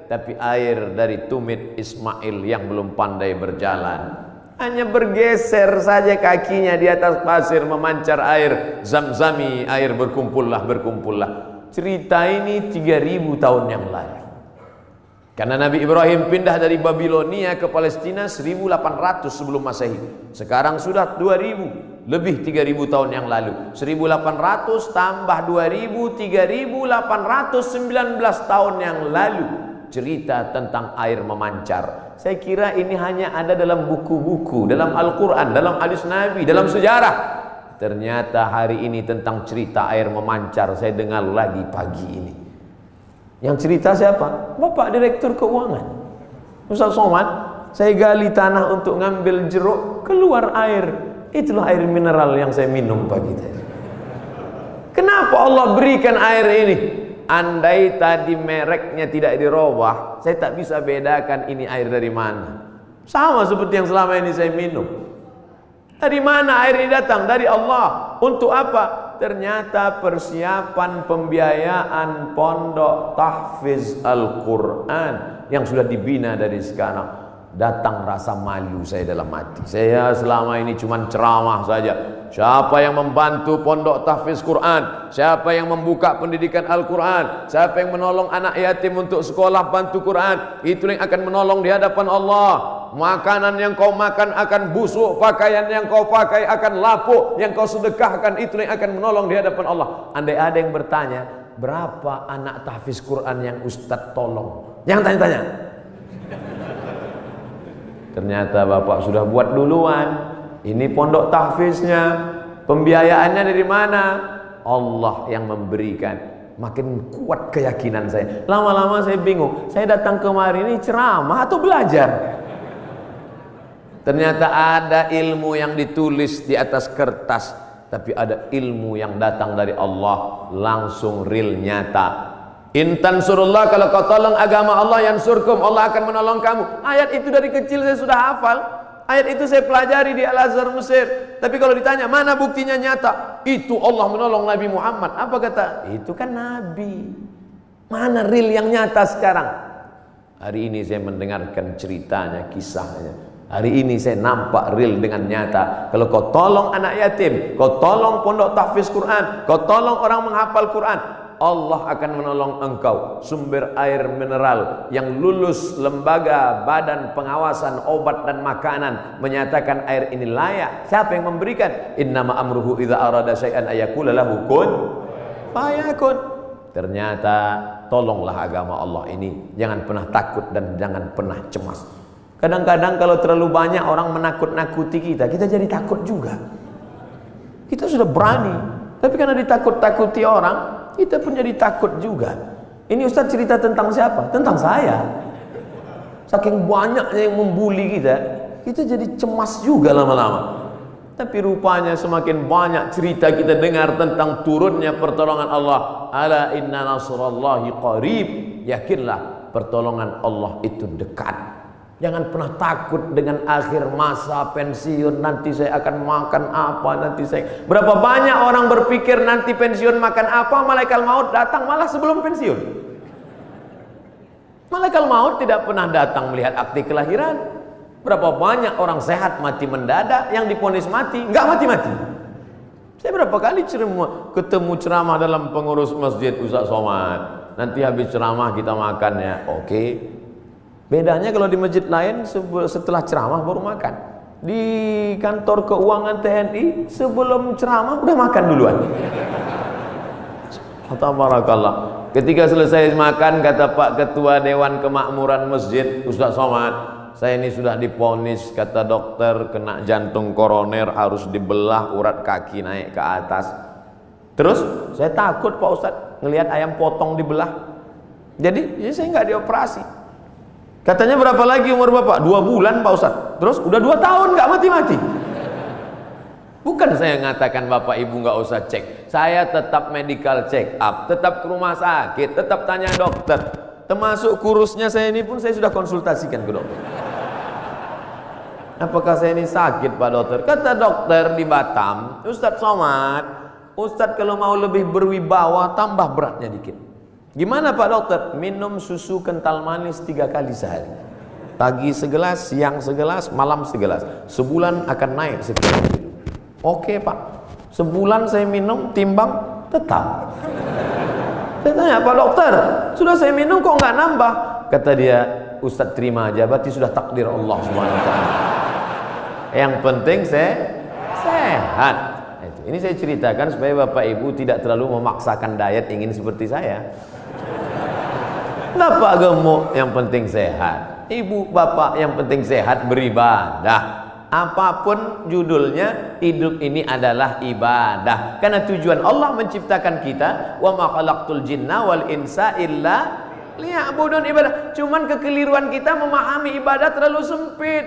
tapi air dari tumit Ismail yang belum pandai berjalan. Hanya bergeser saja kakinya di atas pasir, memancar air Zamzami, air berkumpullah. Cerita ini 3000 tahun yang lalu. Karena Nabi Ibrahim pindah dari Babilonia ke Palestina 1800 sebelum Masehi. Sekarang sudah 2000, lebih 3000 tahun yang lalu. 1800 tambah 2000, 3819 tahun yang lalu. Cerita tentang air memancar. Saya kira ini hanya ada dalam buku-buku, dalam Al-Quran, dalam hadis Nabi, dalam sejarah. Ternyata hari ini tentang cerita air memancar saya dengar lagi pagi ini. Yang cerita siapa? Bapak Direktur Keuangan, Ustaz Somad. Saya gali tanah untuk ngambil jeruk, keluar air. Itulah air mineral yang saya minum pagi tadi. Kenapa Allah berikan air ini? Andai tadi mereknya tidak dirubah, saya tak bisa bedakan ini air dari mana. Sama seperti yang selama ini saya minum. Dari mana air ini datang? Dari Allah. Untuk apa? Ternyata persiapan pembiayaan pondok tahfiz Al-Quran yang sudah dibina dari sekarang. Datang rasa malu saya dalam hati. Saya selama ini cuma ceramah saja. Siapa yang membantu pondok tahfiz Quran? Siapa yang membuka pendidikan Al-Quran? Siapa yang menolong anak yatim untuk sekolah bantu Quran? Itu yang akan menolong di hadapan Allah. Makanan yang kau makan akan busuk, pakaian yang kau pakai akan lapuk, yang kau sedekahkan itu yang akan menolong di hadapan Allah. Andai ada yang bertanya, berapa anak tahfiz Quran yang Ustadz tolong? Jangan tanya-tanya. Ternyata Bapak sudah buat duluan. Ini pondok tahfiznya, pembiayaannya dari mana? Allah yang memberikan. Makin kuat keyakinan saya. Lama-lama saya bingung. Saya datang kemari ini ceramah atau belajar? Ternyata ada ilmu yang ditulis di atas kertas, tapi ada ilmu yang datang dari Allah langsung real nyata. Intan surullah, kalau kau tolong agama Allah, yansurkum, Allah akan menolong kamu. Ayat itu dari kecil saya sudah hafal. Ayat itu saya pelajari di Al-Azhar Mesir. Tapi kalau ditanya mana buktinya nyata, itu Allah menolong Nabi Muhammad. Apa kata? Itu kan Nabi. Mana real yang nyata sekarang? Hari ini saya mendengarkan ceritanya, kisahnya. Hari ini saya nampak real dengan nyata. Kalau kau tolong anak yatim, kau tolong pondok tahfiz Quran, kau tolong orang menghafal Quran, Allah akan menolong engkau. Sumber air mineral yang lulus lembaga badan pengawasan obat dan makanan menyatakan air ini layak. Siapa yang memberikan? Innama amruhu idza arada syai'an ayaqula lahu kun fayakun. Ternyata tolonglah agama Allah ini. Jangan pernah takut dan jangan pernah cemas. Kadang-kadang kalau terlalu banyak orang menakut-nakuti kita, kita jadi takut juga. Kita sudah berani, tapi karena ditakut-takuti orang, kita pun jadi takut juga. Ini Ustaz cerita tentang siapa? Tentang saya. Saking banyaknya yang membuli kita, kita jadi cemas juga lama-lama. Tapi rupanya semakin banyak cerita kita dengar tentang turunnya pertolongan Allah. Ala inna nasrallahi qarib. Yakinlah pertolongan Allah itu dekat. Jangan pernah takut dengan akhir masa pensiun. Nanti saya akan makan apa, nanti saya... Berapa banyak orang berpikir nanti pensiun makan apa, malaikat maut datang malah sebelum pensiun. Malaikat maut tidak pernah datang melihat akte kelahiran. Berapa banyak orang sehat mati mendadak, yang divonis mati nggak mati-mati. Saya berapa kali ketemu ceramah dalam pengurus masjid, Ustaz Somad, nanti habis ceramah kita makan ya. Oke. Bedanya kalau di masjid lain setelah ceramah baru makan. Di kantor keuangan TNI sebelum ceramah udah makan duluan. Tabarakallah. Ketika selesai makan, kata Pak Ketua Dewan Kemakmuran Masjid, Ustaz Somad, saya ini sudah divonis, kata dokter, kena jantung koroner, harus dibelah urat kaki naik ke atas. Terus saya takut Pak Ustadz ngelihat ayam potong dibelah. Jadi ya saya nggak dioperasi. Katanya berapa lagi umur Bapak? 2 bulan Pak Ustadz. Terus udah 2 tahun nggak mati-mati. Bukan saya ngatakan Bapak Ibu nggak usah cek. Saya tetap medical check up, tetap ke rumah sakit, tetap tanya dokter. Termasuk kurusnya saya ini pun saya sudah konsultasikan ke dokter. Apakah saya ini sakit Pak Dokter? Kata dokter di Batam, Ustadz Somad, Ustadz kalau mau lebih berwibawa tambah beratnya dikit. Gimana Pak Dokter? Minum susu kental manis 3 kali sehari. Pagi segelas, siang segelas, malam segelas. Sebulan akan naik sekian kilo. Oke Pak. Sebulan saya minum, timbang tetap. Saya tanya, Pak Dokter, sudah saya minum kok nggak nambah? Kata dia, Ustadz terima aja, berarti sudah takdir Allah SWT. Yang penting saya sehat. Ini saya ceritakan supaya Bapak Ibu tidak terlalu memaksakan diet ingin seperti saya. Bapak gemuk, yang penting sehat. Ibu, bapak, yang penting sehat, beribadah. Apapun judulnya, hidup ini adalah ibadah. Karena tujuan Allah menciptakan kita, wa ma khalaqtul jinna wal insa illa liya'budun, ibadah. Cuman kekeliruan kita memahami ibadah terlalu sempit.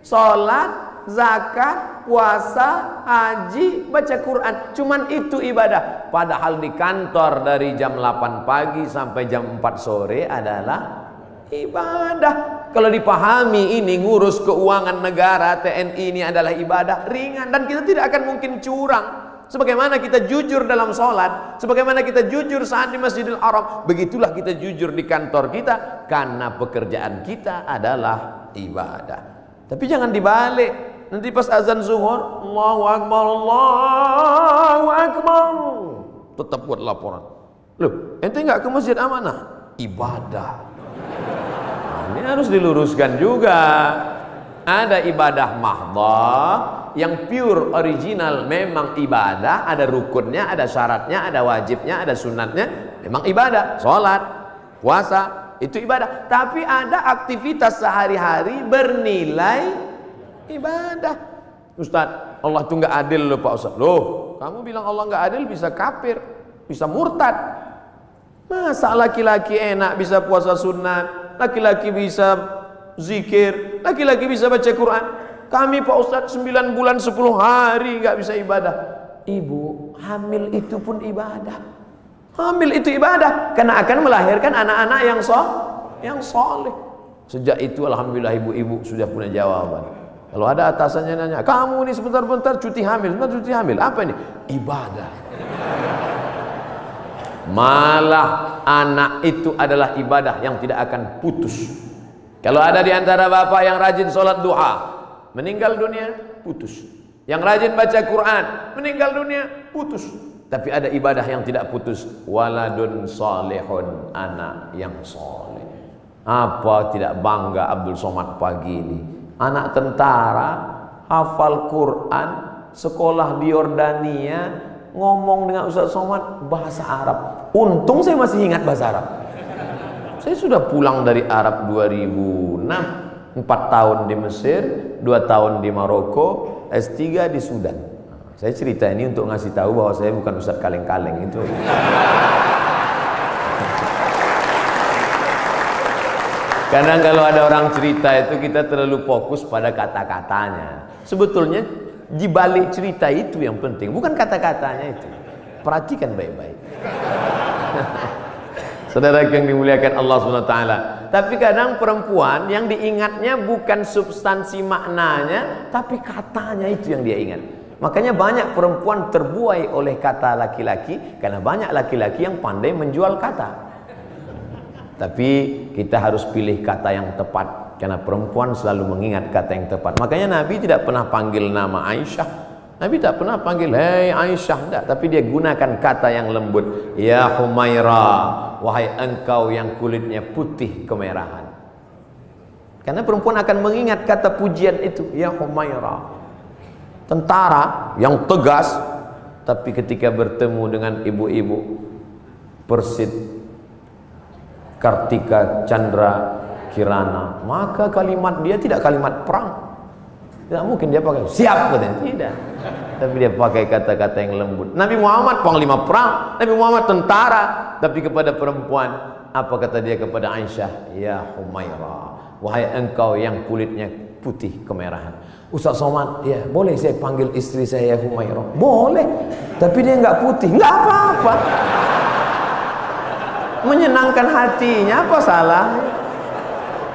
Salat, zakat, puasa, haji, baca Quran, cuman itu ibadah. Padahal di kantor dari jam 8 pagi sampai jam 4 sore adalah ibadah. Kalau dipahami ini, ngurus keuangan negara, TNI ini adalah ibadah ringan. Dan kita tidak akan mungkin curang. Sebagaimana kita jujur dalam sholat, sebagaimana kita jujur saat di Masjidil Haram, begitulah kita jujur di kantor kita. Karena pekerjaan kita adalah ibadah. Tapi jangan dibalik. Nanti pas azan zuhur, Allahu Akbar, Allahu Akbar, tetap buat laporan. Loh, ente nggak ke masjid amanah? Ibadah. Ini harus diluruskan juga. Ada ibadah mahdhah yang pure original, memang ibadah, ada rukunnya, ada syaratnya, ada wajibnya, ada sunatnya, memang ibadah. Sholat, puasa, itu ibadah. Tapi ada aktivitas sehari-hari bernilai ibadah. Ustadz, Allah itu nggak adil loh Pak Ustadz. Loh, kamu bilang Allah nggak adil, bisa kafir, bisa murtad. Masa laki-laki enak bisa puasa sunat, laki-laki bisa zikir, laki-laki bisa baca Quran. Kami Pak Ustadz 9 bulan 10 hari nggak bisa ibadah. Ibu, hamil itu pun ibadah. Hamil itu ibadah, karena akan melahirkan anak-anak yang soleh. Sejak itu alhamdulillah ibu-ibu sudah punya jawaban. Kalau ada atasannya nanya, kamu ini sebentar-bentar cuti hamil, sebentar cuti hamil, apa ini? Ibadah. Malah anak itu adalah ibadah yang tidak akan putus. Kalau ada di antara bapak yang rajin sholat duha, meninggal dunia, putus. Yang rajin baca Quran, meninggal dunia, putus. Tapi ada ibadah yang tidak putus. Waladun salihun, anak yang soleh. Apa tidak bangga Abdul Somad pagi ini? Anak tentara, hafal Quran, sekolah di Yordania, ngomong dengan Ustaz Somad bahasa Arab. Untung saya masih ingat bahasa Arab. Saya sudah pulang dari Arab 2006, 4 tahun di Mesir, 2 tahun di Maroko, S3 di Sudan. Saya cerita ini untuk ngasih tahu bahwa saya bukan Ustaz kaleng-kaleng itu. Kadang kalau ada orang cerita itu kita terlalu fokus pada kata-katanya. Sebetulnya di balik cerita itu yang penting, bukan kata-katanya itu. Perhatikan baik-baik. Saudara yang dimuliakan Allah SWT, Tapi kadang perempuan yang diingatnya bukan substansi maknanya, tapi katanya itu yang dia ingat. Makanya banyak perempuan terbuai oleh kata laki-laki, karena banyak laki-laki yang pandai menjual kata. Tapi kita harus pilih kata yang tepat, karena perempuan selalu mengingat kata yang tepat. Makanya Nabi tidak pernah panggil nama Aisyah. Nabi tak pernah panggil hei Aisyah, tidak, tapi dia gunakan kata yang lembut. Ya Humaira, wahai engkau yang kulitnya putih kemerahan. Karena perempuan akan mengingat kata pujian itu, ya Humaira. Tentara yang tegas, tapi ketika bertemu dengan ibu-ibu Persid, Kartika Chandra Kirana, maka kalimat dia tidak kalimat perang. Tidak mungkin dia pakai siap, tidak. Tapi dia pakai kata-kata yang lembut. Nabi Muhammad panglima perang, Nabi Muhammad tentara, tapi kepada perempuan apa kata dia kepada Aisyah? Ya Humaira, wahai engkau yang kulitnya putih kemerahan. Ustaz Somad, ya boleh saya panggil istri saya ya Humaira? Boleh, tapi dia nggak putih, nggak apa-apa. Menyenangkan hatinya, apa salah?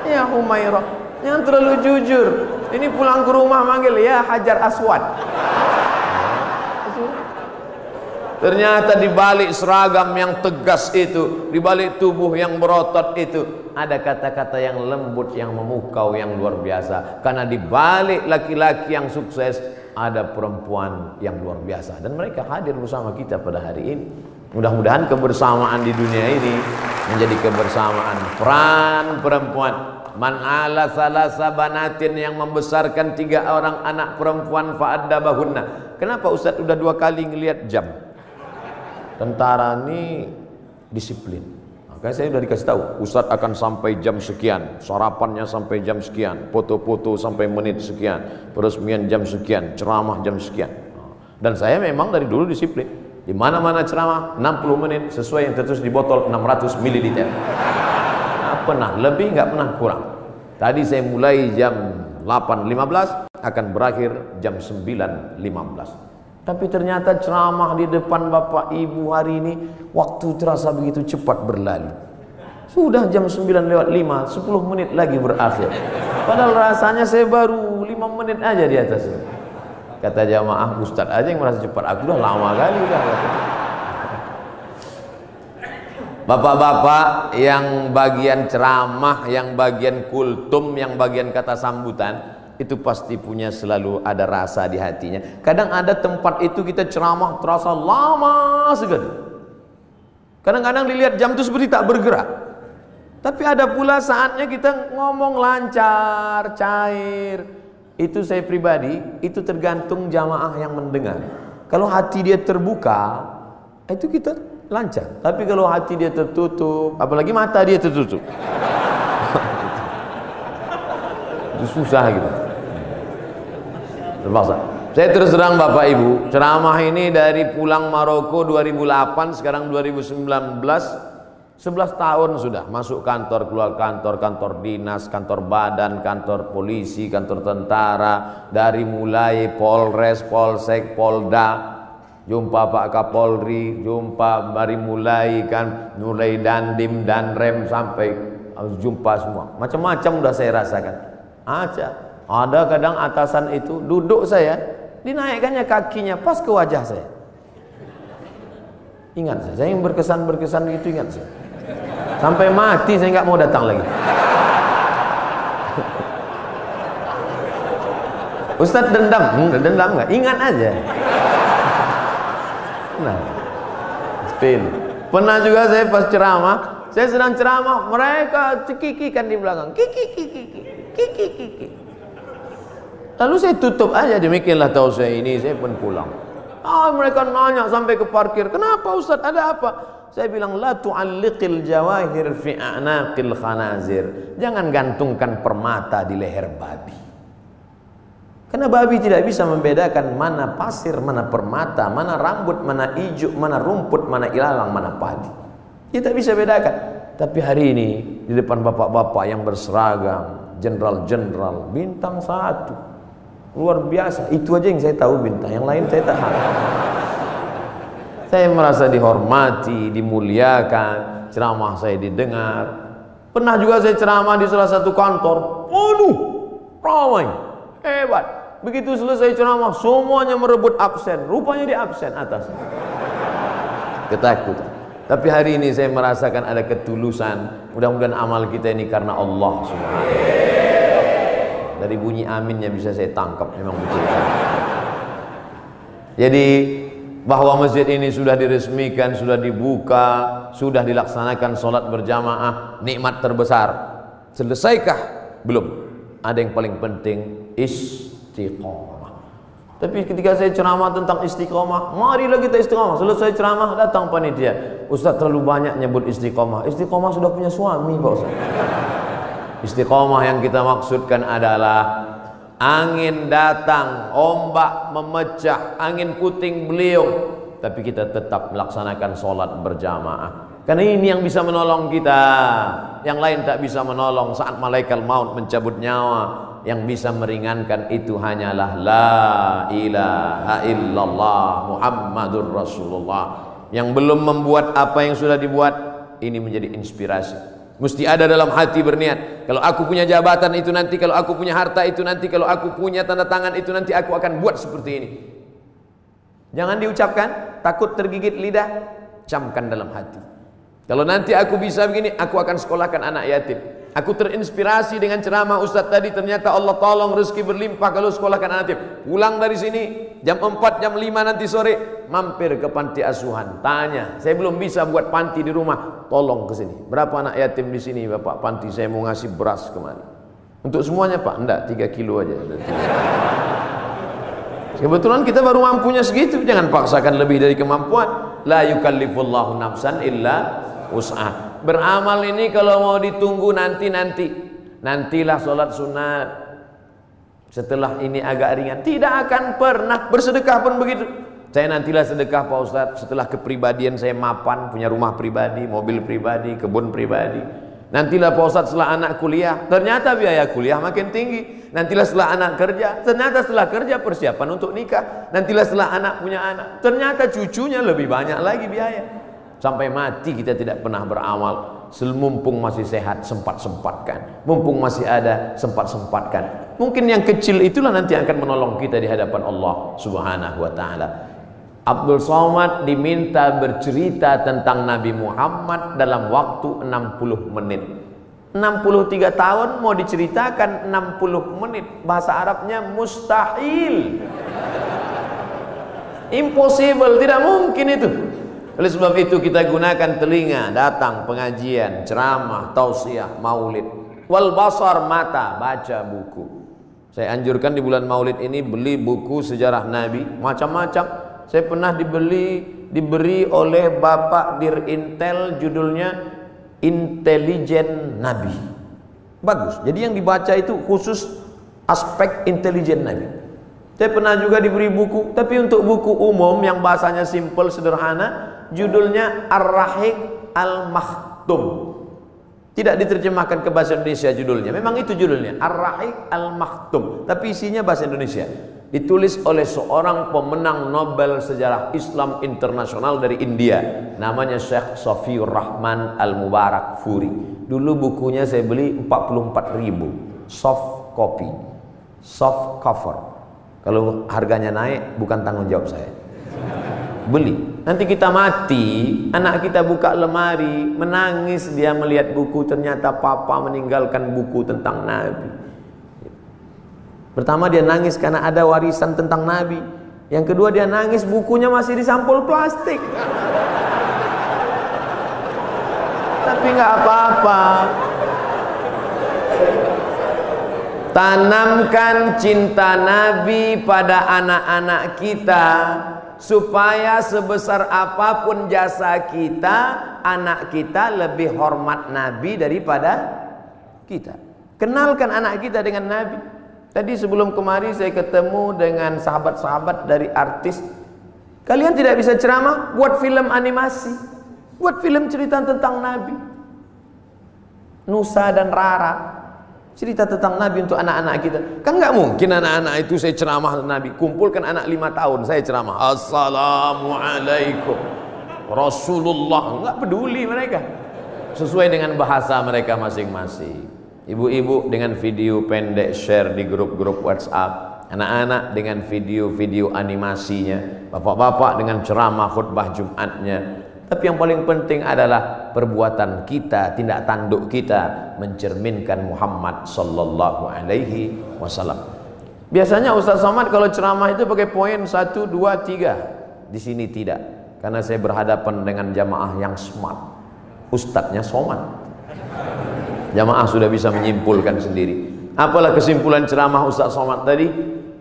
Ya Humaira, jangan terlalu jujur. Ini pulang ke rumah manggil ya Hajar Aswad. Ternyata di balik seragam yang tegas itu, di balik tubuh yang berotot itu, ada kata-kata yang lembut, yang memukau, yang luar biasa. Karena di balik laki-laki yang sukses ada perempuan yang luar biasa, dan mereka hadir bersama kita pada hari ini. Mudah-mudahan kebersamaan di dunia ini menjadi kebersamaan peran perempuan. Man ala salasa banatin, yang membesarkan 3 orang anak perempuan fa'addabahunna. Kenapa Ustaz udah 2 kali ngelihat jam? Tentara ini disiplin. Makanya saya udah dikasih tahu, Ustaz akan sampai jam sekian, sarapannya sampai jam sekian, foto-foto sampai menit sekian, peresmian jam sekian, ceramah jam sekian. Dan saya memang dari dulu disiplin. Di mana-mana ceramah 60 menit sesuai yang tertulis di botol 600 ml. Pernah lebih, nggak pernah kurang. Tadi saya mulai jam 8.15, akan berakhir jam 9.15. Tapi ternyata ceramah di depan Bapak Ibu hari ini, waktu terasa begitu cepat berlalu. Sudah jam 9:05, 10 menit lagi berakhir. Padahal rasanya saya baru 5 menit aja di atas. Kata jamaah, Ustadz aja yang merasa cepat, aku udah lama kali udah. Bapak-bapak yang bagian ceramah, yang bagian kultum, yang bagian kata sambutan, itu pasti punya selalu ada rasa di hatinya. Kadang ada tempat itu kita ceramah terasa lama sekali. Kadang-kadang dilihat jam itu seperti tak bergerak. Tapi ada pula saatnya kita ngomong lancar, cair. Itu saya pribadi, itu tergantung jamaah yang mendengar. Kalau hati dia terbuka, itu kita lancar. Tapi kalau hati dia tertutup, apalagi mata dia tertutup, itu susah gitu. Terpaksa. Saya terus terang Bapak Ibu, ceramah ini dari pulang Maroko 2008, sekarang 2019, 11 tahun sudah. Masuk kantor, keluar kantor, kantor dinas, kantor badan, kantor polisi, kantor tentara, dari mulai Polres, Polsek, Polda, jumpa Pak Kapolri, jumpa dari mulai kan, mulai Dandim, Danrem, sampai jumpa semua. Macam-macam udah saya rasakan. Ada kadang atasan itu duduk saya, dinaikkannya kakinya pas ke wajah saya. Ingat saya yang berkesan-berkesan itu, ingat saya. Sampai mati saya nggak mau datang lagi. Ustadz dendam? Dendam nggak? Ingat aja. Nah, pernah juga saya pas ceramah, saya sedang ceramah, mereka cekikikan di belakang, kiki. Lalu saya tutup aja, demikianlah tahu saya ini, saya pun pulang. Mereka nanya sampai ke parkir, kenapa Ustaz, ada apa? Saya bilang, la tu'alliqil jawahir fi a'naqil khanazir. Jangan gantungkan permata di leher babi. Karena babi tidak bisa membedakan mana pasir, mana permata, mana rambut, mana ijuk, mana rumput, mana ilalang, mana padi. Dia tak bisa bedakan. Tapi hari ini di depan bapak-bapak yang berseragam, jenderal-jenderal, bintang 1, luar biasa. Itu aja yang saya tahu bintang, yang lain saya tak tahu. Saya merasa dihormati, dimuliakan, ceramah saya didengar. Pernah juga saya ceramah di salah satu kantor. Waduh, ramai, hebat. Begitu selesai ceramah, semuanya merebut absen. Rupanya dia absen atas. Ketakutan. Tapi hari ini saya merasakan ada ketulusan. Mudah-mudahan amal kita ini karena Allah Subhanahu. Dari bunyi aminnya bisa saya tangkap, memang betul. Jadi bahwa masjid ini sudah diresmikan, sudah dibuka, sudah dilaksanakan sholat berjamaah, nikmat terbesar. Selesaikah? Belum. Ada yang paling penting, istiqomah. Tapi ketika saya ceramah tentang istiqomah, marilah kita istiqomah. Selesai ceramah, datang panitia. Ustaz terlalu banyak nyebut istiqomah. Istiqomah sudah punya suami, Pak Ustaz. Istiqomah yang kita maksudkan adalah angin datang, ombak memecah, angin puting beliung, tapi kita tetap melaksanakan sholat berjamaah. Karena ini yang bisa menolong kita. Yang lain tak bisa menolong saat malaikat maut mencabut nyawa. Yang bisa meringankan itu hanyalah la ilaha illallah Muhammadur Rasulullah. Yang belum membuat apa yang sudah dibuat, ini menjadi inspirasi. Mesti ada dalam hati berniat, kalau aku punya jabatan itu nanti, kalau aku punya harta itu nanti, kalau aku punya tanda tangan itu nanti, aku akan buat seperti ini. Jangan diucapkan, takut tergigit lidah, camkan dalam hati. Kalau nanti aku bisa begini, aku akan sekolahkan anak yatim. Aku terinspirasi dengan ceramah Ustadz tadi, ternyata Allah tolong rezeki berlimpah kalau sekolahkan anak yatim. Pulang dari sini jam 4, jam 5 nanti sore, mampir ke panti asuhan, tanya, saya belum bisa buat panti di rumah, tolong ke sini. Berapa anak yatim di sini Bapak panti, saya mau ngasih beras kemari. Untuk semuanya Pak? Enggak, 3 kilo aja. Kebetulan kita baru mampunya segitu, jangan paksakan lebih dari kemampuan. La yukallifullahu nafsan illa wus'ah. Beramal ini kalau mau ditunggu nantilah sholat sunat. Setelah ini agak ringan, tidak akan pernah. Bersedekah pun begitu. Saya nantilah sedekah Pak Ustadz setelah kepribadian saya mapan, punya rumah pribadi, mobil pribadi, kebun pribadi. Nantilah Pak Ustadz setelah anak kuliah, ternyata biaya kuliah makin tinggi. Nantilah setelah anak kerja, ternyata setelah kerja persiapan untuk nikah. Nantilah setelah anak punya anak, ternyata cucunya lebih banyak lagi biaya. Sampai mati kita tidak pernah beramal. Mumpung masih sehat, sempat-sempatkan. Mumpung masih ada, sempat-sempatkan. Mungkin yang kecil itulah nanti akan menolong kita di hadapan Allah Subhanahu wa ta'ala. Abdul Somad diminta bercerita tentang Nabi Muhammad dalam waktu 60 menit. 63 tahun mau diceritakan 60 menit. Bahasa Arabnya mustahil. Impossible, tidak mungkin itu. Oleh sebab itu kita gunakan telinga, datang pengajian, ceramah, tausiah, maulid. Wal basar, mata, baca buku. Saya anjurkan di bulan maulid ini beli buku sejarah Nabi, macam-macam. Saya pernah diberi oleh Bapak Dirintel, judulnya Intelijen Nabi. Bagus. Jadi yang dibaca itu khusus aspek intelijen Nabi. Saya pernah juga diberi buku, tapi untuk buku umum yang bahasanya simple, sederhana, judulnya Ar-Rahiq Al-Makhtum. Tidak diterjemahkan ke bahasa Indonesia judulnya. Memang itu judulnya, Ar-Rahiq Al-Makhtum, tapi isinya bahasa Indonesia. Ditulis oleh seorang pemenang Nobel Sejarah Islam Internasional dari India, namanya Syekh Safiur Rahman Al-Mubarak Furi. Dulu bukunya saya beli 44.000, soft copy, soft cover. Kalau harganya naik bukan tanggung jawab saya. Beli. Nanti kita mati, anak kita buka lemari, menangis dia melihat buku, ternyata papa meninggalkan buku tentang Nabi. Pertama dia nangis karena ada warisan tentang Nabi. Yang kedua dia nangis bukunya masih di sampul plastik. Tapi nggak apa-apa. Tanamkan cinta Nabi pada anak-anak kita, supaya sebesar apapun jasa kita, anak kita lebih hormat Nabi daripada kita. Kenalkan anak kita dengan Nabi. Tadi sebelum kemari saya ketemu dengan sahabat-sahabat dari artis. Kalian tidak bisa ceramah, buat film animasi, buat film cerita tentang Nabi. Nusa dan Rara, cerita tentang Nabi untuk anak-anak kita. Kan nggak mungkin anak-anak itu saya ceramah Nabi. Kumpulkan anak 5 tahun saya ceramah, Assalamualaikum Rasulullah, nggak peduli mereka. sesuai dengan bahasa mereka masing-masing. Ibu-ibu dengan video pendek share di grup-grup WhatsApp, anak-anak dengan video-video animasinya, bapak-bapak dengan ceramah khutbah Jumatnya. Tapi yang paling penting adalah perbuatan kita, tindak tanduk kita mencerminkan Muhammad sallallahu alaihi wasallam. Biasanya Ustaz Somad kalau ceramah itu pakai poin 1, 2, 3. Di sini tidak, karena saya berhadapan dengan jamaah yang smart. Ustadznya Somad. Jamaah sudah bisa menyimpulkan sendiri. Apalah kesimpulan ceramah Ustaz Somad tadi?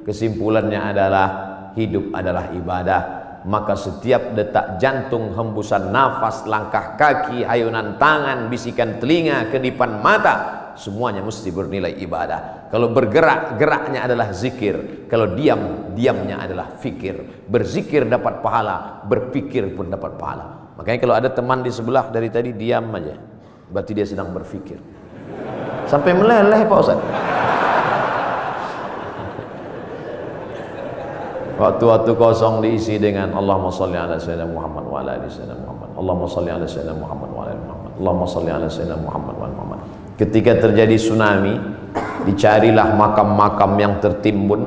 Kesimpulannya adalah hidup adalah ibadah. Maka setiap detak jantung, hembusan nafas, langkah kaki, hayunan tangan, bisikan telinga, kedipan mata, semuanya mesti bernilai ibadah. Kalau bergerak, geraknya adalah zikir. Kalau diam, diamnya adalah fikir. Berzikir dapat pahala, berpikir pun dapat pahala. Makanya kalau ada teman di sebelah dari tadi diam aja, berarti dia sedang berfikir. Sampai meleleh Pak Ustaz. Waktu-waktu kosong diisi dengan Allahumma sholli ala sayyidina Muhammad wa ala ali sayyidina Muhammad. Allahumma sholli ala sayyidina Muhammad wa ala ali Muhammad. Allahumma sholli ala sayyidina Muhammad wa ala Muhammad. Ketika terjadi tsunami, dicarilah makam-makam yang tertimbun.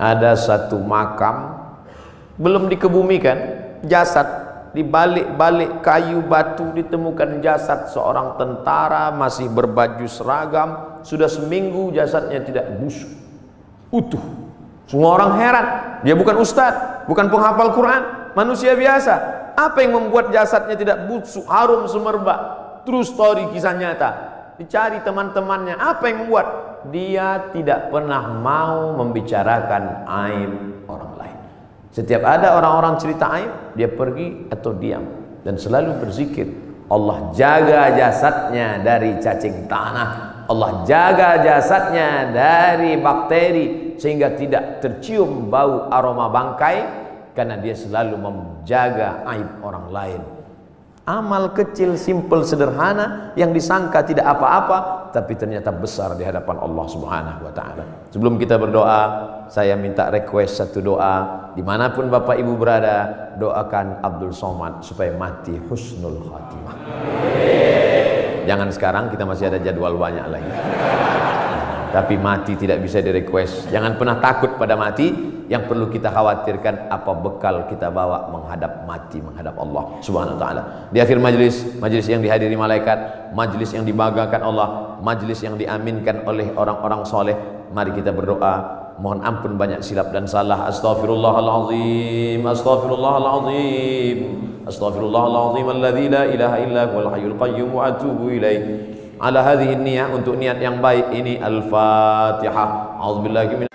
Ada satu makam belum dikebumikan, jasad. Di balik-balik kayu batu ditemukan jasad seorang tentara, masih berbaju seragam. Sudah seminggu jasadnya tidak busuk, utuh. Semua orang heran. Dia bukan ustadz, bukan penghafal Quran, manusia biasa. Apa yang membuat jasadnya tidak busuk, harum semerbak? True story, kisah nyata. Dicari teman-temannya, apa yang membuat? Dia tidak pernah mau membicarakan aib orang lain. Setiap ada orang-orang cerita aib, dia pergi atau diam dan selalu berzikir. Allah jaga jasadnya dari cacing tanah, Allah jaga jasadnya dari bakteri sehingga tidak tercium bau aroma bangkai, karena dia selalu menjaga aib orang lain. Amal kecil, simple, sederhana yang disangka tidak apa-apa, tapi ternyata besar di hadapan Allah Subhanahu wa ta'ala. Sebelum kita berdoa, saya minta request satu doa. Dimanapun Bapak Ibu berada, doakan Abdul Somad supaya mati husnul khatimah. Jangan sekarang, kita masih ada jadwal banyak lagi. Tapi mati tidak bisa di request. Jangan pernah takut pada mati. Yang perlu kita khawatirkan apa bekal kita bawa menghadap mati, menghadap Allah Subhanahu wa ta'ala. Di akhir majlis, majlis yang dihadiri malaikat, majlis yang dibanggakan Allah, majlis yang diaminkan oleh orang-orang soleh, mari kita berdoa. Mohon ampun banyak silap dan salah. Astaghfirullahalazim, astaghfirullahalazim, astaghfirullahalazim alladzi la ilaha illa huwal hayyul qayyum wa atubu ilaih. Ala hadhihi niyyah, untuk niat yang baik ini. Al-Fatihah. A'udzubillahi min